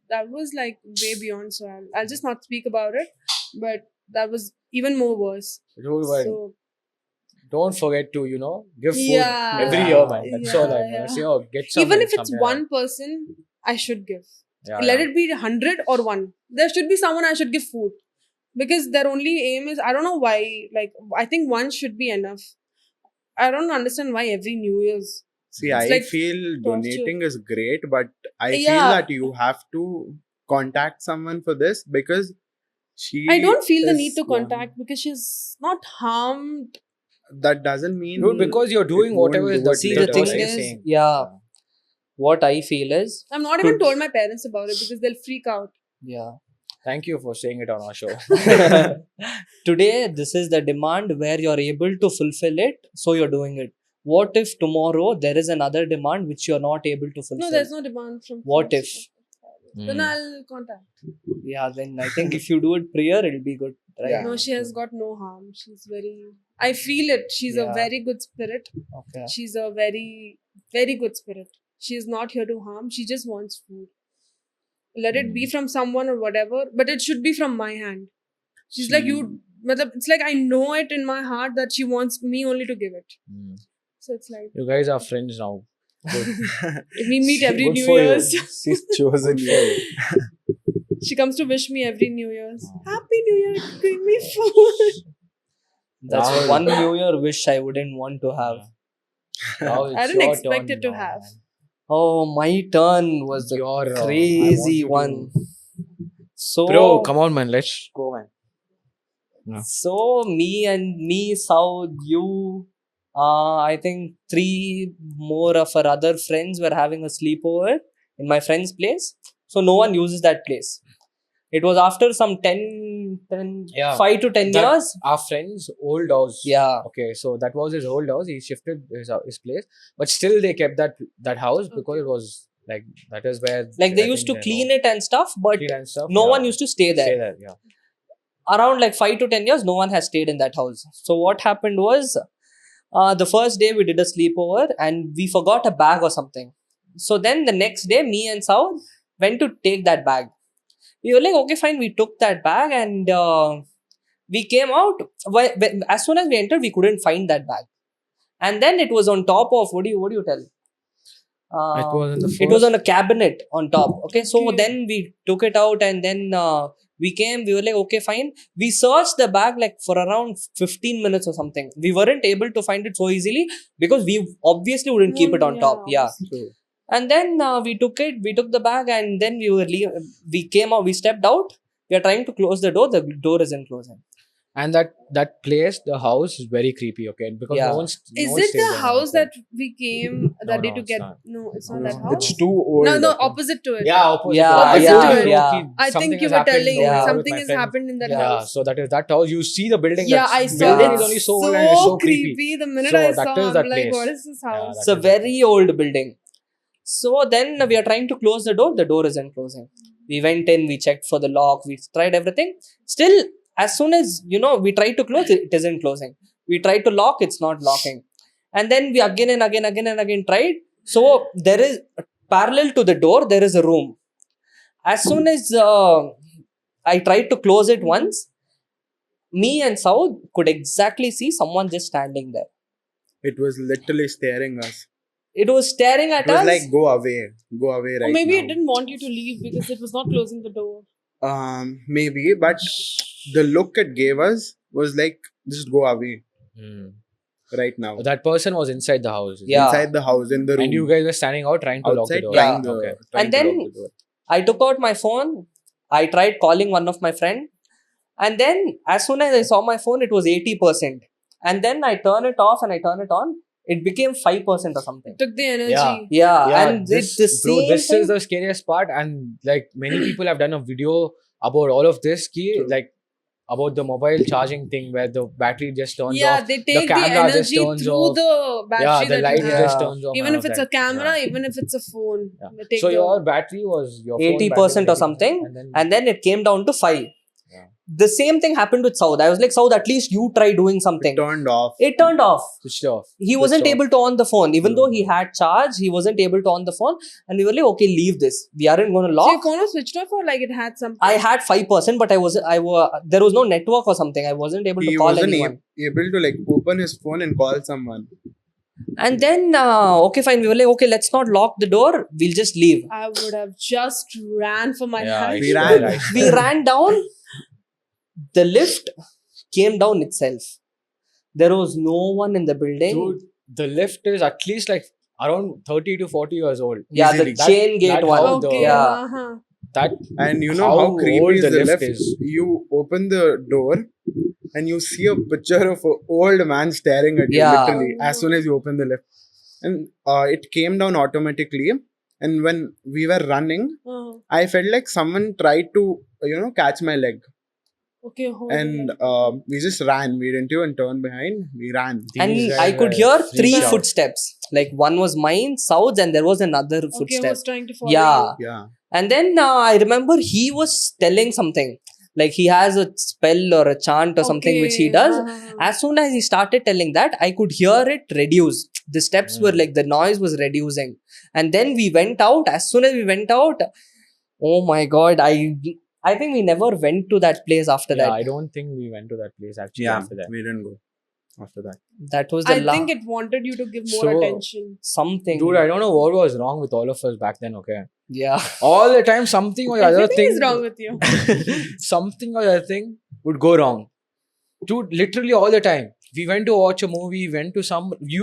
like way beyond. So I'll just not speak about it. But that was even more worse. Dude, but So don't forget to give food Yeah. every year, man. That's all I'm Yeah. gonna say. Oh, get some. even if it's something one person, I should give. Yeah, Let yeah. it be 100 or 1. There should be someone I should give food. Because their only aim is, I don't know why, like, I think one should be enough. I don't understand why every New Year's. See, It's I like feel torture. donating is great, but I feel Yeah. that you have to contact someone for this because she. I don't feel the is need to one- contact because she's not harmed. That doesn't mean. Dude, because you're doing it won't whatever do is the it See, the the later, thing person right? is is, saying. yeah, what I feel is, I'm not even told my parents about it because they'll freak out. yeah. Thank you for saying it on our show. Today, this is the demand where you're able to fulfill it, so you're doing it. What if tomorrow there is another demand which you're not able to fulfill? No, there's no demand from. What parents. if? Then Mm. I'll contact. Yeah, then I think if you do it prayer, it'll be good, right? Yeah. No, she has got no harm. She's very. I feel it. She's a Yeah. very good spirit. Okay. She's a very, very good spirit. She's not here to harm. She just wants food. Let it be from someone or whatever, but it should be from my hand. She's like, you. It's like I know it in my heart that she wants me only to give it. Mm. So it's like You guys are friends now. Good. we meet every Good New for you. Year's. She's chosen you. She comes to wish me every New Year's. Happy New Year! Bring me food. That's Rahul. one New Year wish I wouldn't want to have. Now it's I didn't your expect turn it to now, have. man. Oh, my turn was the Your, I want crazy you to- one. So, Bro, come on, man. Let's go, man. So me, South, you, I think 3 more of our other friends were having a sleepover in my friend's place. So no one uses that place. It was after some 10 Yeah. 5 to 10 That- years. Our friend's old house. Yeah. Okay, so that was his old house. He shifted his place, but still they kept that house because it was like that is where Like they used to clean it and stuff, but and stuff. no one used to stay there. stay there. Yeah. Around like 5 to 10 years, no one has stayed in that house. So what happened was, the first day we did a sleepover and we forgot a bag or something. So then the next day, me and South went to take that bag. We were like, okay, fine. We took that bag and we came out. As soon as we entered, we couldn't find that bag. And then it was on top of, what do you tell? It was in the It was first- on a cabinet on top. Okay, so Okay. then we took it out and then we came. We were like, okay, fine. We searched the bag like for around 15 minutes or something. We weren't able to find it so easily because we obviously wouldn't keep it on top. Yeah. True. And then we took the bag, and then we came out, we stepped out. We are trying to close the door isn't closing. and that place, the house is very creepy. Okay, because Yeah. no one's Is no one it stays the there, house okay. that we came that day No, to it's get? not. No, it's not No, that house. it's too old. No, I think. opposite to it. Yeah, opposite. Yeah, to that. I yeah, told you, yeah. ki I something think you has were happened telling over Yeah. here with something my has friends. happened in that Yeah. Yeah, house. so that is that house. You see the building. Yeah, That's I saw. building is It's only so old and it's so creepy. The minute So I that saw, is that I'm like, place. what is this house? It's a very old building. So then we are trying to close the door isn't closing. We went in, we checked for the lock, we tried everything. Still, as soon as we tried to close it, it isn't closing. We tried to lock, it's not locking. And then we again and again tried. So there is parallel to the door, there is a room. As soon as I tried to close it once, me and Saud could exactly see someone just standing there. It was literally staring us. It was staring at It was us. like, go away right Or maybe now. it didn't want you to leave because it was not closing the door. Maybe, but the look it gave us was like, just go away Hmm. right now. That person was inside the house. is it? Yeah. Inside the house, in the room. And you guys were standing out trying to lock the outside door. trying, Yeah. Okay. trying And to then- lock the door. I took out my phone. I tried calling one of my friend, and then as soon as I saw my phone, it was 80%. And then I turn it off and I turn it on. It became 5% or something. Took the energy. Yeah. Yeah, and this, it's the bro, same this thing. is the scariest part, and like many people have done a video about all of this. Ki, True. like about the mobile charging thing where the battery just turns Yeah, off. they take the, camera just energy turns through off. the battery Yeah, the that light you have. just Yeah. turns off. Even and if all it's that. a camera, Yeah. even if it's a phone. Yeah. They take So the- your battery was your phone 80% battery or was 80%, something, and then it came down to 5. Yeah. The same thing happened with Saud. I was like, Saud, at least you try doing It something. turned off. It turned off. switched off. He wasn't Switched able to on the phone. Even No. though he had charge, he wasn't able to on the phone. And we were like, okay, leave this. We aren't going to So your lock. phone was switched off or like it had something? I had 5%, but there was no network or something. I wasn't able to He call wasn't anyone. able to like open his phone and call someone. And then, okay, fine. We were like, okay, let's not lock the door. We'll just leave. I would have just ran for my Yeah, life. I We swear, ran. I swear. We ran down. The lift came down itself. There was no one in the building. Dude, the lift is at least like around 30 to 40 years old. Yeah, easily. the chain gate that one. how Okay. Yeah. Uh-huh. That And you know How how creepy old is the the lift lift? is. You open the door and you see a picture of an old man staring at you, Yeah. literally, as soon as you open the lift. And it came down automatically. And when we were running, Uh-huh. I felt like someone tried to, catch my leg. Okay. Hold And on. we just ran. We didn't even turn behind. We ran. And These I guys could were hear freaked 3 out. footsteps. Like one was mine, Saud's, and there was another Okay, footstep. was trying to follow Yeah. Yeah. And then I remember he was telling something. Like he has a spell or a chant or you. something which he Okay, does. uh-huh. As soon as he started telling that, I could hear it reduce. The steps were like, the noise was reducing. And then we went out. As soon as we went out, oh my God, I think we never went to that place after Yeah, that. I don't think we went to that place actually after that. We didn't go after that. That was the I think it wanted you to give more So- attention. something. Dude, I don't know what was wrong with all of us back then, okay? Yeah. All the time, something or the other Everything thing. is wrong with you. Something or the other thing would go wrong. Dude, literally all the time. We went to watch a movie, we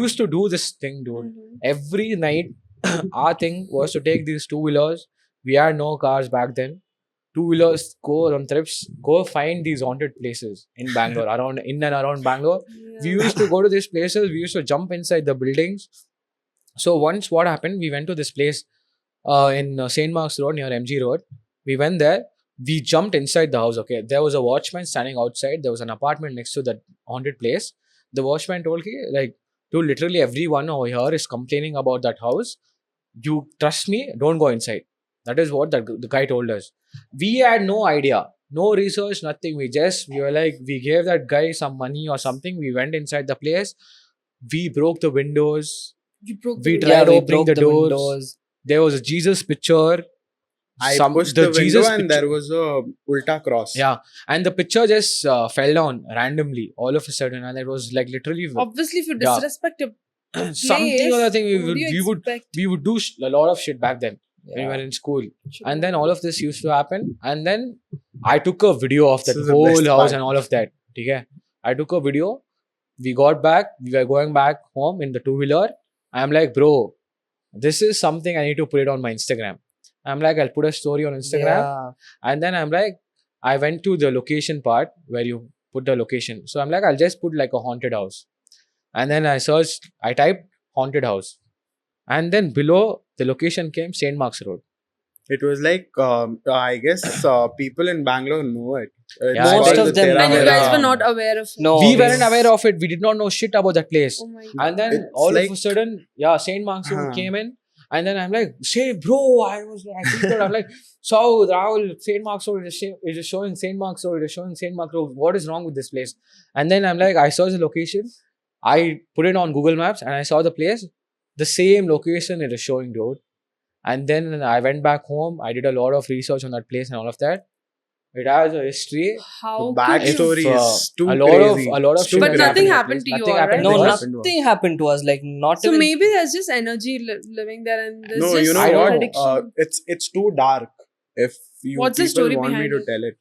used to do this thing, dude. Mhm. Every night, our thing was to take these two-wheelers. We had no cars back then. Two-wheelers, go on trips, go find these haunted places in Bangalore, in and around Bangalore. We Yeah. used to go to these places, we used to jump inside the buildings. So once what happened, we went to this place in St. Mark's Road near MG Road. We went there, we jumped inside the house. Okay, there was a watchman standing outside. There was an apartment next to that haunted place. The watchman told me, like, dude, literally everyone over here is complaining about that house. You trust me, don't go inside. That is what the guy told us. We had no idea, no research, nothing. We were like, we gave that guy some money or something. We went inside the place. We broke the windows. You broke We the tried we opening broke the doors. There was a Jesus picture. I pushed the the window Jesus and picture- there was a ulta cross. Yeah, and the picture just fell down randomly all of a sudden, and it was like literally Obviously, if you Yeah. disrespect a something place, or other thing. what do you expect? We would do a lot of shit back then when we were in school, and then all of this used to happen. And then I took a video of that This is the whole best house part. and all of that. Okay, I took a video. We got back. We were going back home in the two-wheeler. I'm like, bro, this is something I need to put it on my Instagram. I'm like, I'll put a story on Instagram. Yeah. And then I'm like, I went to the location part where you put the location. So I'm like, I'll just put like a haunted house. And then I typed haunted house. And then below the location came St. Mark's Road. It was like, I guess people in Bangalore know it. It's Yeah, Most called of the them know And you it. guys Yeah. were not aware of it. No, We weren't aware of it. We did not know shit about that place. Oh my god. And then It's all like- of a sudden, St. Mark's Road Huh. came in. And then I'm like, say, bro, I filtered. I'm like, so Rahul, St. Mark's Road it is showing St. Mark's Road, it is showing St. Mark's Road. What is wrong with this place? And then I'm like, I saw the location. I put it on Google Maps and I saw the place. The same location it is showing, dude. And then I went back home. I did a lot of research on that place and all of that. It has a history. How The could you? backstory If, is too a lot crazy. of It's too shit But has crazy. nothing in that happened place. to you, Nothing alright? happened No, to us. nothing happened to us. Like not So even. maybe there's just energy living there, and there's No, just you know I don't what? know. prediction. It's too dark. If you What's the people story want me behind to it? tell it.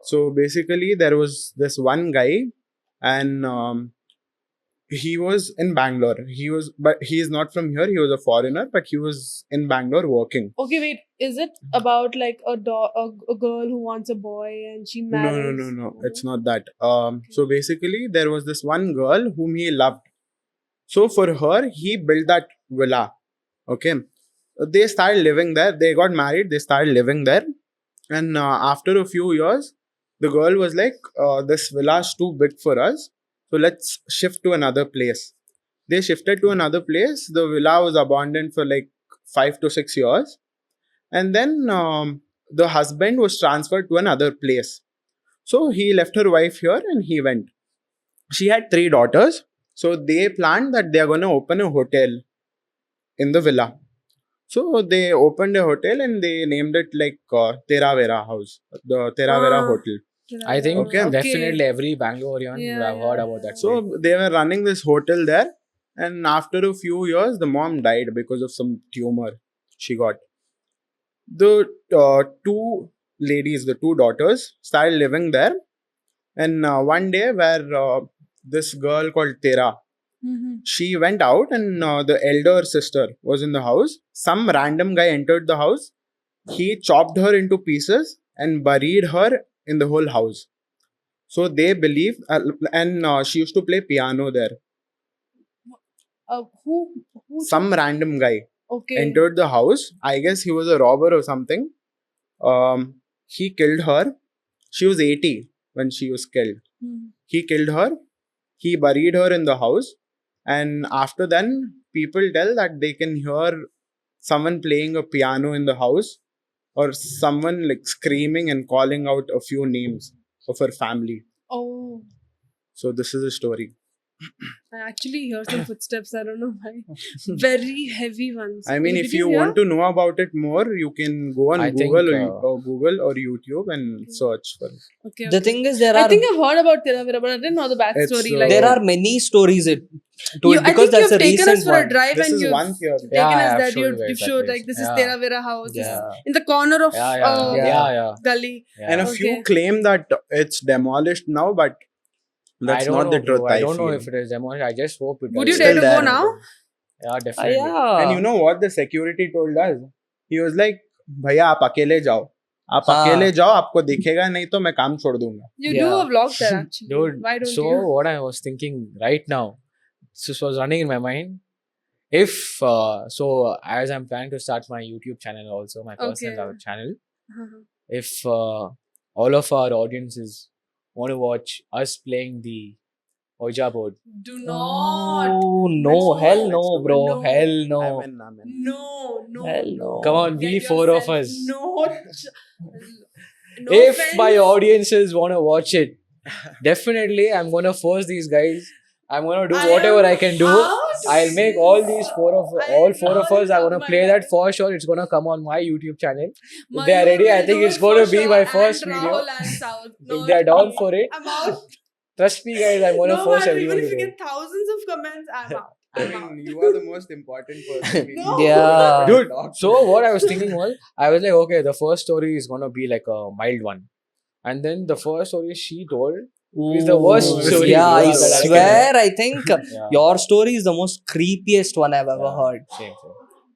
So basically, there was this one guy, and he was in Bangalore. But he is not from here. He was a foreigner, but he was in Bangalore working. Okay, wait. Is it about like a girl who wants a boy and she marries? No. It's not that. So basically, there was this one girl whom he loved. So for her, he built that villa. Okay. They started living there. They got married. They started living there. And after a few years, the girl was like, this villa is too big for us. So let's shift to another place. They shifted to another place. The villa was abandoned for like 5 to 6 years. And then the husband was transferred to another place. So he left her wife here and he went. She had 3 daughters. So they planned that they are going to open a hotel in the villa. So they opened a hotel and they named it like Tera Vera House, the Tera Vera Ah. Hotel. I think Okay. definitely every Bangalorean would have heard about that. So they were running this hotel there, and after a few years, the mom died because of some tumor she got. The two ladies, the 2 daughters, started living there, and one day, where this girl called Tera, she went out, and the elder sister was in the house. Some random guy entered the house. He chopped her into pieces and buried her in the whole house. So they believe, and she used to play piano there. Who? Some random guy Okay. entered the house. I guess he was a robber or something. He killed her. She was 80 when she was killed. Mhm. He killed her. He buried her in the house. And after then, people tell that they can hear someone playing a piano in the house, or someone like screaming and calling out a few names of her family. Oh, So this is a story. I actually hear some footsteps. I don't know why. Very heavy ones. I mean, Did if you hear? want to know about it more, you can go on I think, Google or YouTube and search for it. Okay, The okay. thing is, there I are think I've heard about Tera Vera, but I didn't know the backstory. It's, Like there are many stories to it I because think that's a you've taken recent us for a one. drive This and is you've one theory. taken Yeah, us I've that shown you you've guys that showed place. like this is Yeah. Tera Vera house. This is Yeah. in the corner of Yeah. gully. And a Yeah. few Okay. claim that it's demolished now, but that's I don't not know, the truth. bro. I don't know feel. if it is demolished. I just hope it Would is. you dare to Still go there. now? Yeah, definitely. Yeah. And you know what the security told us? He was like, भैया आप अकेले जाओ, आप हाँ. अकेले जाओ, आपको दिखेगा नहीं तो मैं काम छोड़ दूंगा. You do Yeah. a vlog there actually. Dude, Why don't so you? what I was thinking right now, this was running in my mind. If as I'm planning to start my YouTube channel also, my personal Okay. channel, Uh-huh. if all of our audiences want to watch us playing the Ouija board, Do not. Oh no, hell no, bro, No. hell no. Amen. No. Hell no. come on, we Get 4 of yourself- us. No If my offense. audiences want to watch it, definitely I'm gonna force these guys. I'm gonna do I whatever am I can do. out. I'll make all these all four of us are gonna my play God. that for sure. It's gonna come on my YouTube channel. If Mayur they are ready, I will think do it's it gonna for be sure, my and first video. Rahul and South. No, If they are it's down me. for it, I'm out. trust me, guys. I'm gonna No force matter, everyone even to if you do it. get thousands of comments, I'm out. I mean, you are the most important person. we No. need. Yeah. Dude, so what I was thinking was, I was like, okay, the first story is gonna be like a mild one, and then the first story she told is the worst Ooh, story. Yeah, I that I can- swear, I think Yeah. your story is the most creepiest one I've ever Yeah, heard. Same.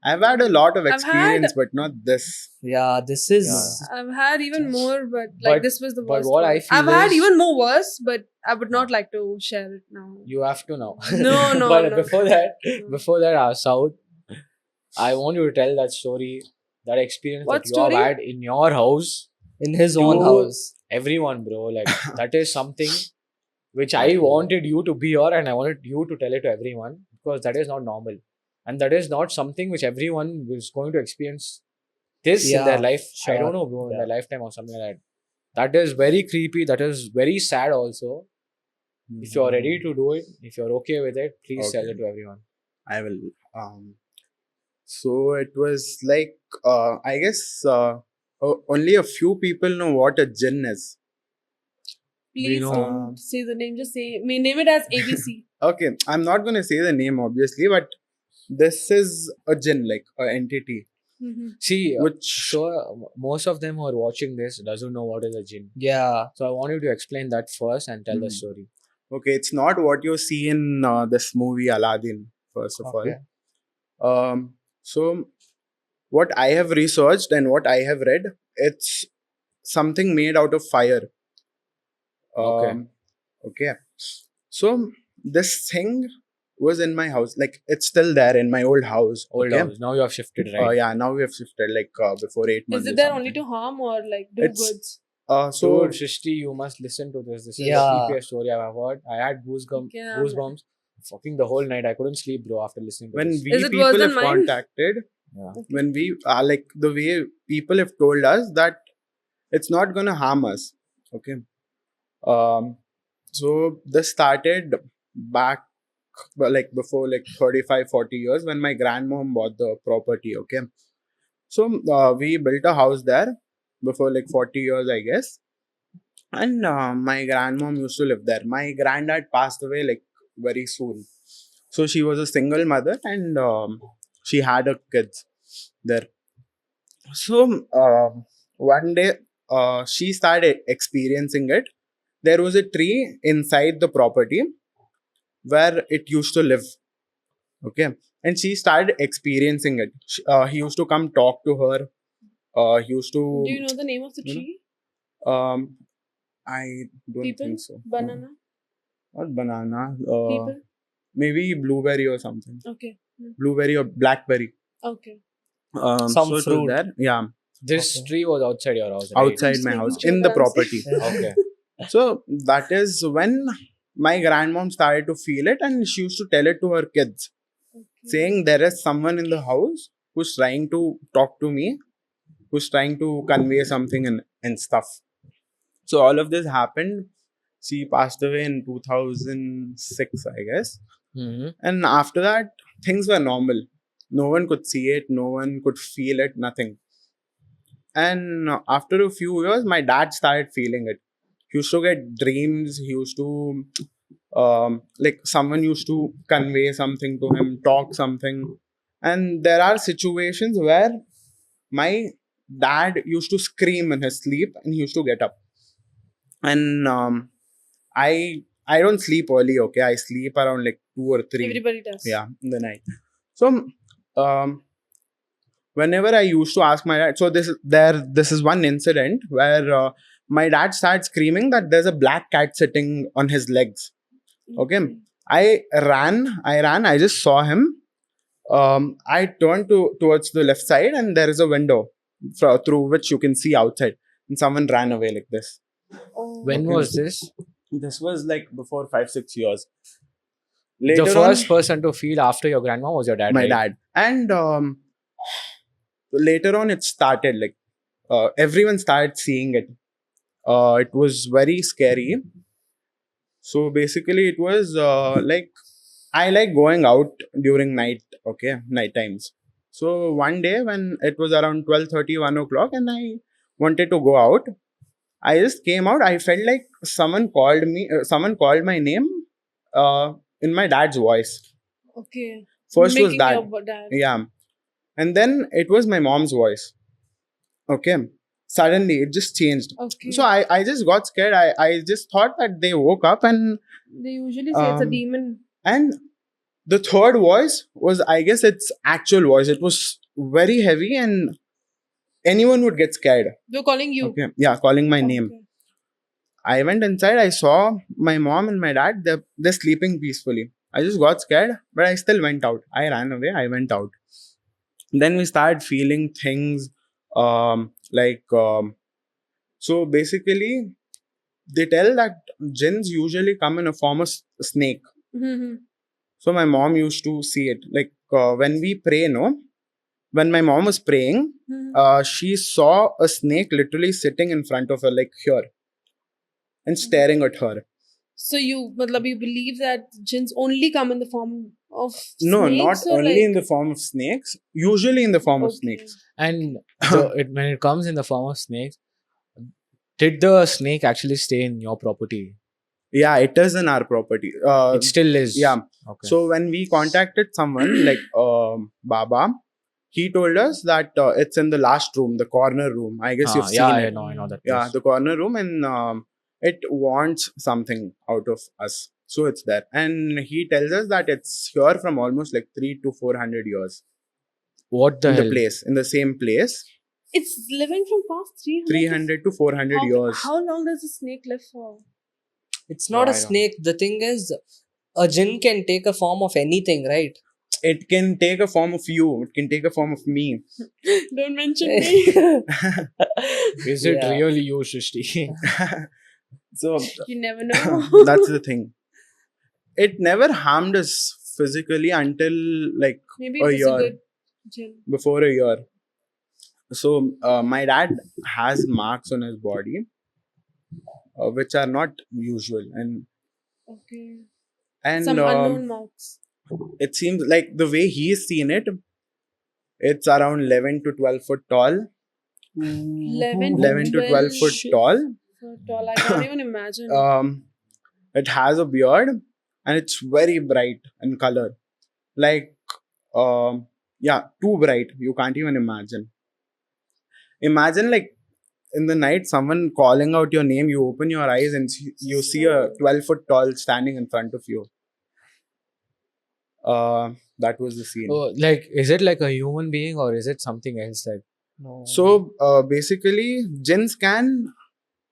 I've had a lot of I've experience, but not this. Yeah, this is. I've had even more, but like But- this was the but worst. what I one. feel I've had is- even more worse, but I would not like to share it now. You have to now. No, no, But no. before that, South, I want you to tell that story, that experience What that you have story? had in your house. In his own You- house. Everyone, bro, like that is something which I wanted you to be here, and I wanted you to tell it to everyone, because that is not normal, and that is not something which everyone is going to experience this in their Yeah, life. I sure. don't know, bro, in Yeah. their lifetime or something like that. That is very creepy. That is very sad also. If you're ready to do it, if you're okay with it, please tell Okay. it to everyone. I will. So it was like, I guess only a few people know what a jinn is. Please know- don't say the name. Just say name it as ABC. Okay, I'm not gonna say the name obviously, but this is a jinn, like an entity, Mhm. See, which so most of them who are watching this doesn't know what is a jinn. Yeah. So I want you to explain that first and tell the Hmm. story. okay, it's not what you see in this movie Aladdin. First of Okay. all, so what I have researched and what I have read, it's something made out of fire. Okay. Okay. So this thing was in my house. Like it's still there in my old house. Old okay? house. Now you have shifted, right? Yeah, now we have shifted like before 8 months. Is it or there only something. to harm or like do It's- goods? So Dude, Shrishti, you must listen to this. This is Yeah. the creepiest story I've heard. I had Yeah. goosebumps fucking the whole night. I couldn't sleep, bro, after listening to when this. we Is it worse people than have mine? contacted, Yeah. when we like the way people have told us that it's not gonna harm us. Okay. So this started back like before like 35-40 years when my grandmom bought the property. Okay. So we built a house there before like 40 years, I guess. And my grandmom used to live there. My granddad passed away like very soon. So she was a single mother and she had her kids there. So one day she started experiencing it. There was a tree inside the property where it used to live. Okay. And she started experiencing it. He used to come talk to her. He used to. Do you know the name of the you know, tree? I don't People? think so. Banana? Not banana. People? Maybe blueberry or something. Okay. Blueberry or blackberry. Okay. Some so it was fruit. there. Yeah, This Okay. tree was outside your house, right? outside Just my making house sure in that the I'm property. Okay. So that is when my grandmom started to feel it, and she used to tell it to her kids, Okay. saying there is someone in the house who's trying to talk to me, who's trying to convey something and stuff. So all of this happened. She passed away in 2006, I guess. Mm-hmm. And after that, things were normal. No one could see it, no one could feel it, nothing. And after a few years, my dad started feeling it. He used to get dreams. He used to, like, someone used to convey something to him, talk something. And there are situations where my dad used to scream in his sleep and he used to get up. And I don't sleep early, okay? I sleep around like 2 or 3. Everybody does. Yeah, in the night. So whenever I used to ask my dad, so this is one incident where my dad started screaming that there's a black cat sitting on his legs. Okay. I ran, I just saw him. I turned towards the left side and there is a window through which you can see outside, and someone ran away like this. Oh. When Okay. was this? This was like before 5-6 years. The Later first on, person to feel after your grandma was your dad, my right? dad. And later on it started like everyone started seeing it. It was very scary. So basically it was like I like going out during night, okay, night times. So one day when it was around 12:30, 1 o'clock, and I wanted to go out, I just came out. I felt like someone called me, someone called my name in my dad's voice. Okay. First was Making dad. your dad. Yeah. And then it was my mom's voice. Okay. Suddenly it just changed. Okay. So I just got scared. I just thought that they woke up and They usually say it's a Um, demon. and The third voice was, I guess, its actual voice. It was very heavy, and anyone would get scared. They're calling you. Okay, yeah, calling my name. Okay. I went inside. I saw my mom and my dad. They're sleeping peacefully. I just got scared, but I still went out. I ran away. I went out. Then we started feeling things, like so. Basically, they tell that jinns usually come in a form of snake. Mm-hmm. So my mom used to see it. Like when we pray, no. When my mom was praying, she saw a snake literally sitting in front of her, like here, and staring at her. So you believe that jinns only come in the form of No, not snakes, or only like, in the form of snakes, usually in the form of okay. snakes. And when it comes in the form of snakes, did the snake actually stay in your property? Yeah, it is in our property. It still is. Yeah. Okay. So when we contacted someone like Baba, he told us that it's in the last room, the corner room. I guess you've seen yeah, it. I know that. Yeah, place. the corner room, and it wants something out of us. So it's there. And he tells us that it's here from almost like 300 to 400 years. What the in hell? the place, in the same place. It's living from past 300 to 400 years. How long does a snake live for? It's not I a don't snake. The thing is, a jinn can take a form of anything, right? It can take a form of you. It can take a form of me. Don't mention me. Is it Yeah. really you, Shrishti? So You never know. that's the thing. It never harmed us physically until like Maybe a it was year. a good jinn. Before a year. So my dad has marks on his body, which are not usual, Okay. and Some unknown marks. it seems like the way he's seen it, it's around 11 to 12 foot tall. 11 to 12 foot tall. Foot tall. I can't even imagine. It has a beard, and it's very bright in color. Like, yeah, too bright. You can't even imagine. Imagine, like, in the night, someone calling out your name, you open your eyes and you see a 12 foot tall standing in front of you. That was the scene. Oh, like, is it like a human being or is it something else? Like, No. So, basically, jinns can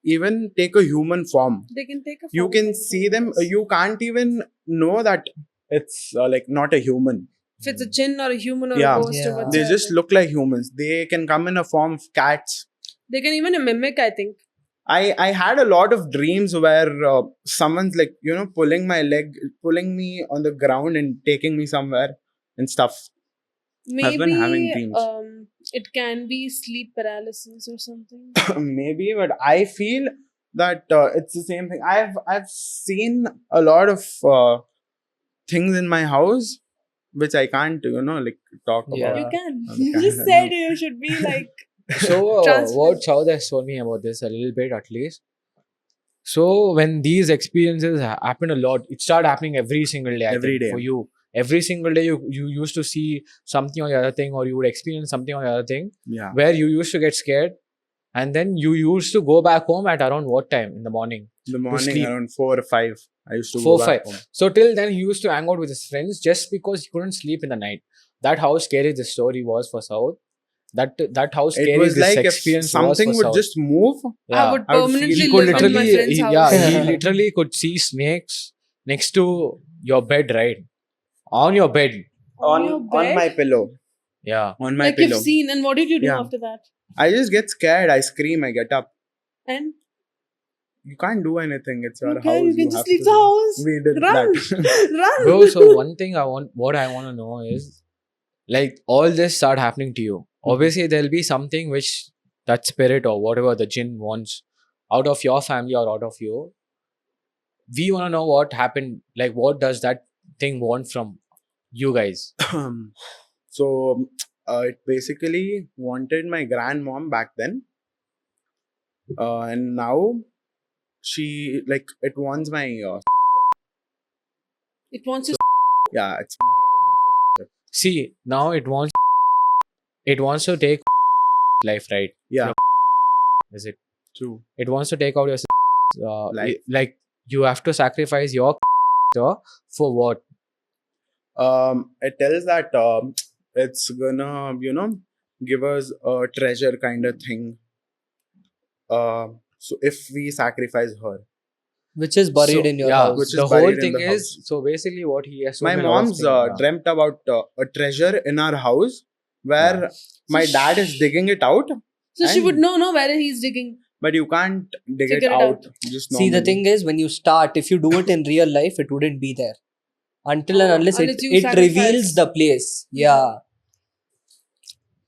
even take a human form. They can take a You form can of see them, anything. you can't even know that it's like not a human. If it's a jinn or a human or Yeah. a ghost or Yeah. whatsoever. They just look like humans. They can come in a form of cats. They can even mimic, I think. I had a lot of dreams where someone's like, pulling my leg, pulling me on the ground and taking me somewhere and stuff. Maybe been having dreams. It can be sleep paralysis or something. Maybe, but I feel that it's the same thing. I've seen a lot of things in my house which I can't like talk Yeah. about. You can. Okay. You just said you should be like. so Transfer. what Chowd has told me about this a little bit at least. So when these experiences happen a lot, it started happening every single day. I Every think, day. for you. Every single day you used to see something or the other thing, or you would experience something or the other thing, Yeah. where you used to get scared, and then you used to go back home at around what time in the morning? In the morning sleep. around 4 or 5, I used to 4, go back 5. home. So till then he used to hang out with his friends just because he couldn't sleep in the night. That how scary this story was for South. That how scary It was this like if experience something was for would South. just move. I would I would feel- permanently He could live in my literally, friend's house. he literally could see snakes next to your bed, right? On your bed. On your on bed? my pillow. Yeah. On my Like pillow. you've seen, and what did you do Yeah. after that? I just get scared. I scream. I get up. And You can't do anything. It's your you house. can, you can have just leave to the do- house. We did Run, that. run. Bro, so one thing I want to know is, like, all this start happening to you. Obviously, there'll be something which that spirit or whatever the jinn wants out of your family or out of you. We want to know what happened. Like, what does that thing want from you guys? So it basically wanted my grandmom back then, and now she like it wants my It wants to. yeah. It's See, now it wants to take life, right? yeah. Is it? True. It wants to take out your Life. like you have to sacrifice your for what? It tells that it's gonna, give us a treasure kind of thing. So if we sacrifice her, Which is buried So in your yeah, house. which is the whole buried in thing the is, house. so basically what he has told My me a lot of mom's things, yeah. dreamt about a treasure in our house where Yeah. my So dad is digging it out, So she would and- know where he's digging. but you can't dig Figure it it out out. just See, the normally. thing is, when you start, if you do it in real life, it wouldn't be there. Until and Oh, unless unless you it sacrifice. reveals the place. Yeah.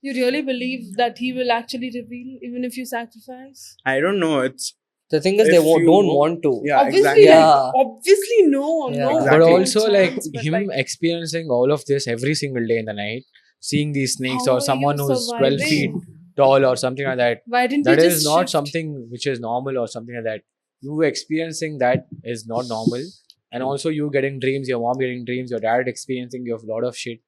You really believe that he will actually reveal even if you sacrifice? I don't know. It's The thing is, If they you- don't want to. yeah, Obviously, exactly. Yeah. obviously no, Yeah. no. But Exactly. also like chance, but him like, experiencing all of this every single day in the night, seeing these snakes how or are someone you who's 12 feet surviving? tall or something like that, Why didn't that you is just not shift? something which is normal or something like that. You experiencing that is not normal. And also you getting dreams, your mom getting dreams, your dad experiencing you have a lot of shit,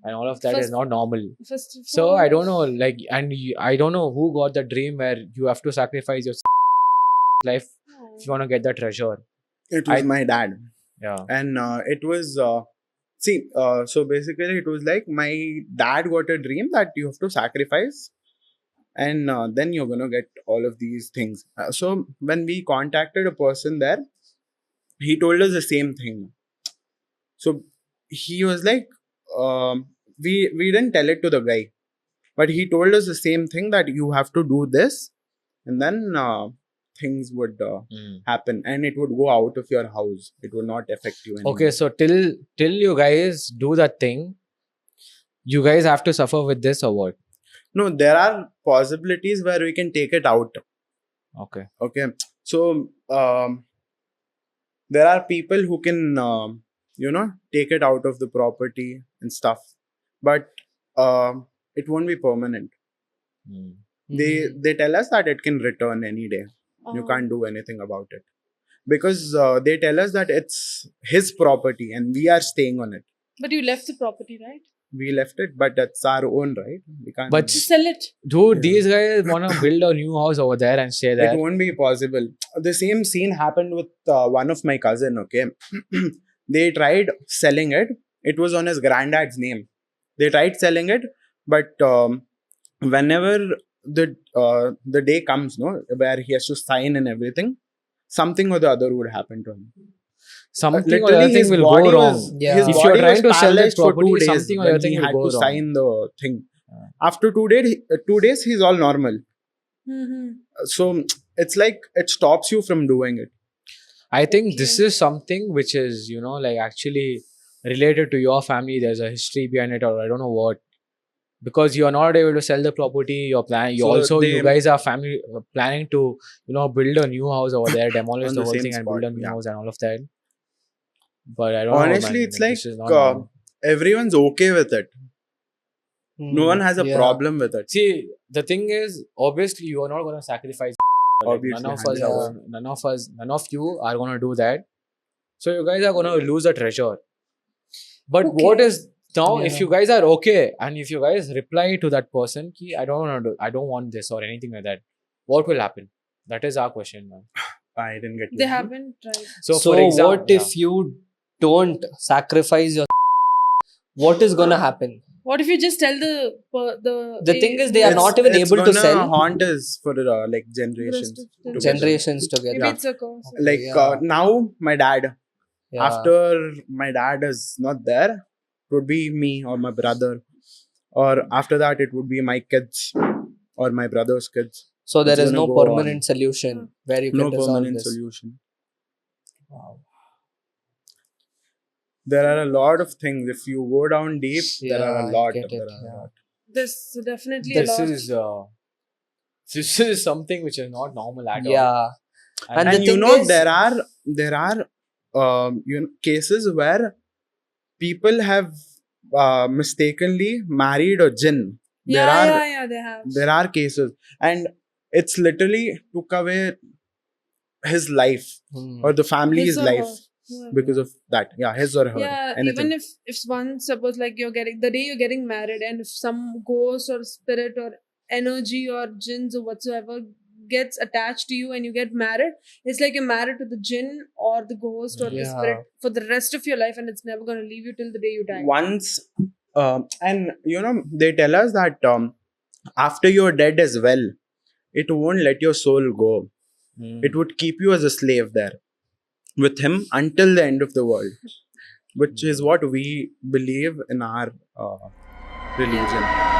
and all of that is First- not normal. First of So all, I don't know, like, and I don't know who got the dream where you have to sacrifice your life if you want to get the treasure. It was I- my dad, Yeah. and it was so basically it was like my dad got a dream that you have to sacrifice, and then you're gonna get all of these things. So when we contacted a person there, he told us the same thing. So he was like, we didn't tell it to the guy, but he told us the same thing that you have to do this, and then things would Mm. happen, and it would go out of your house. It would not affect you anymore. Okay, so till you guys do that thing, you guys have to suffer with this or what? No, there are possibilities where we can take it out. Okay. Okay, so there are people who can take it out of the property and stuff, but it won't be permanent. Mm. They tell us that it can return any day. You Oh. can't do anything about it because they tell us that it's his property and we are staying on it. But you left the property, right? We left it, but it's our own, right? We can't. But To sell it. Dude, Yeah. these guys want to build a new house over there and stay it there. won't be possible. The same scene happened with one of my cousin. Okay, they tried selling it. It was on his granddad's name. They tried selling it, but whenever the day comes, no, where he has to sign and everything, something or the other would happen to him. Something or the other thing his will body go wrong. was Yeah. his If you're body trying was to sell this paralyzed for 2 property, days something or the when other thing he will had go to wrong. sign the thing. Yeah. After 2 days, he's all normal. Mm-hmm. So it's like it stops you from doing it. I think this Okay. is something which is, like actually related to your family. There's a history behind it, or I don't know what. Because you are not able to sell the property, you're planning. So You guys are family planning to, build a new house over there, demolish On the the whole same thing, and spot, build a new yeah. house and all of that. But I don't Honestly, know, man. it's like this is not normal. everyone's okay with it. No one has a Yeah. problem with it. See, the thing is, obviously, you are not going to sacrifice. Like, Obviously, none of us are. 100%. None of you are going to do that. So you guys are going to lose the treasure. But what Okay. is now? If Yeah. you guys are okay, and if you guys reply to that person, ki, I don't want this or anything like that, what will happen? That is our question now. I didn't get you. They haven't tried. So, So for example, what if you don't sacrifice your what is gonna happen? What if you just tell the The thing is, they are not even it's able to gonna sell. haunt us for like generations. rest of the Generations together. Maybe Yeah. it's a curse. Like Yeah. now, my dad. Yeah. After my dad is not there, it would be me or my brother, or after that, it would be my kids or my brother's kids. So there it's is no gonna go permanent on. solution where you No can resolve permanent this. solution. Wow. There are a lot of things. If you go down deep, there are Yeah, a I lot. get There it, are a yeah. lot. There's definitely a this lot. this is something which is not normal at all. Yeah. And And the you thing know, is- there are cases where people have mistakenly married a jinn. Yeah, they have. There are cases, and it's literally took away his life Hmm. or the family's His or her, life whoever. because of that. Yeah, his or her. Yeah, anything. even if one suppose like you're getting the day you're getting married, and if some ghost or spirit or energy or jinns or whatsoever gets attached to you and you get married, it's like you're married to the jinn or the ghost or the Yeah. spirit for the rest of your life, and it's never going to leave you till the day you die. Once, and they tell us that after you're dead as well, it won't let your soul go. It would keep you as a slave there with him until the end of the world, which is what we believe in our religion.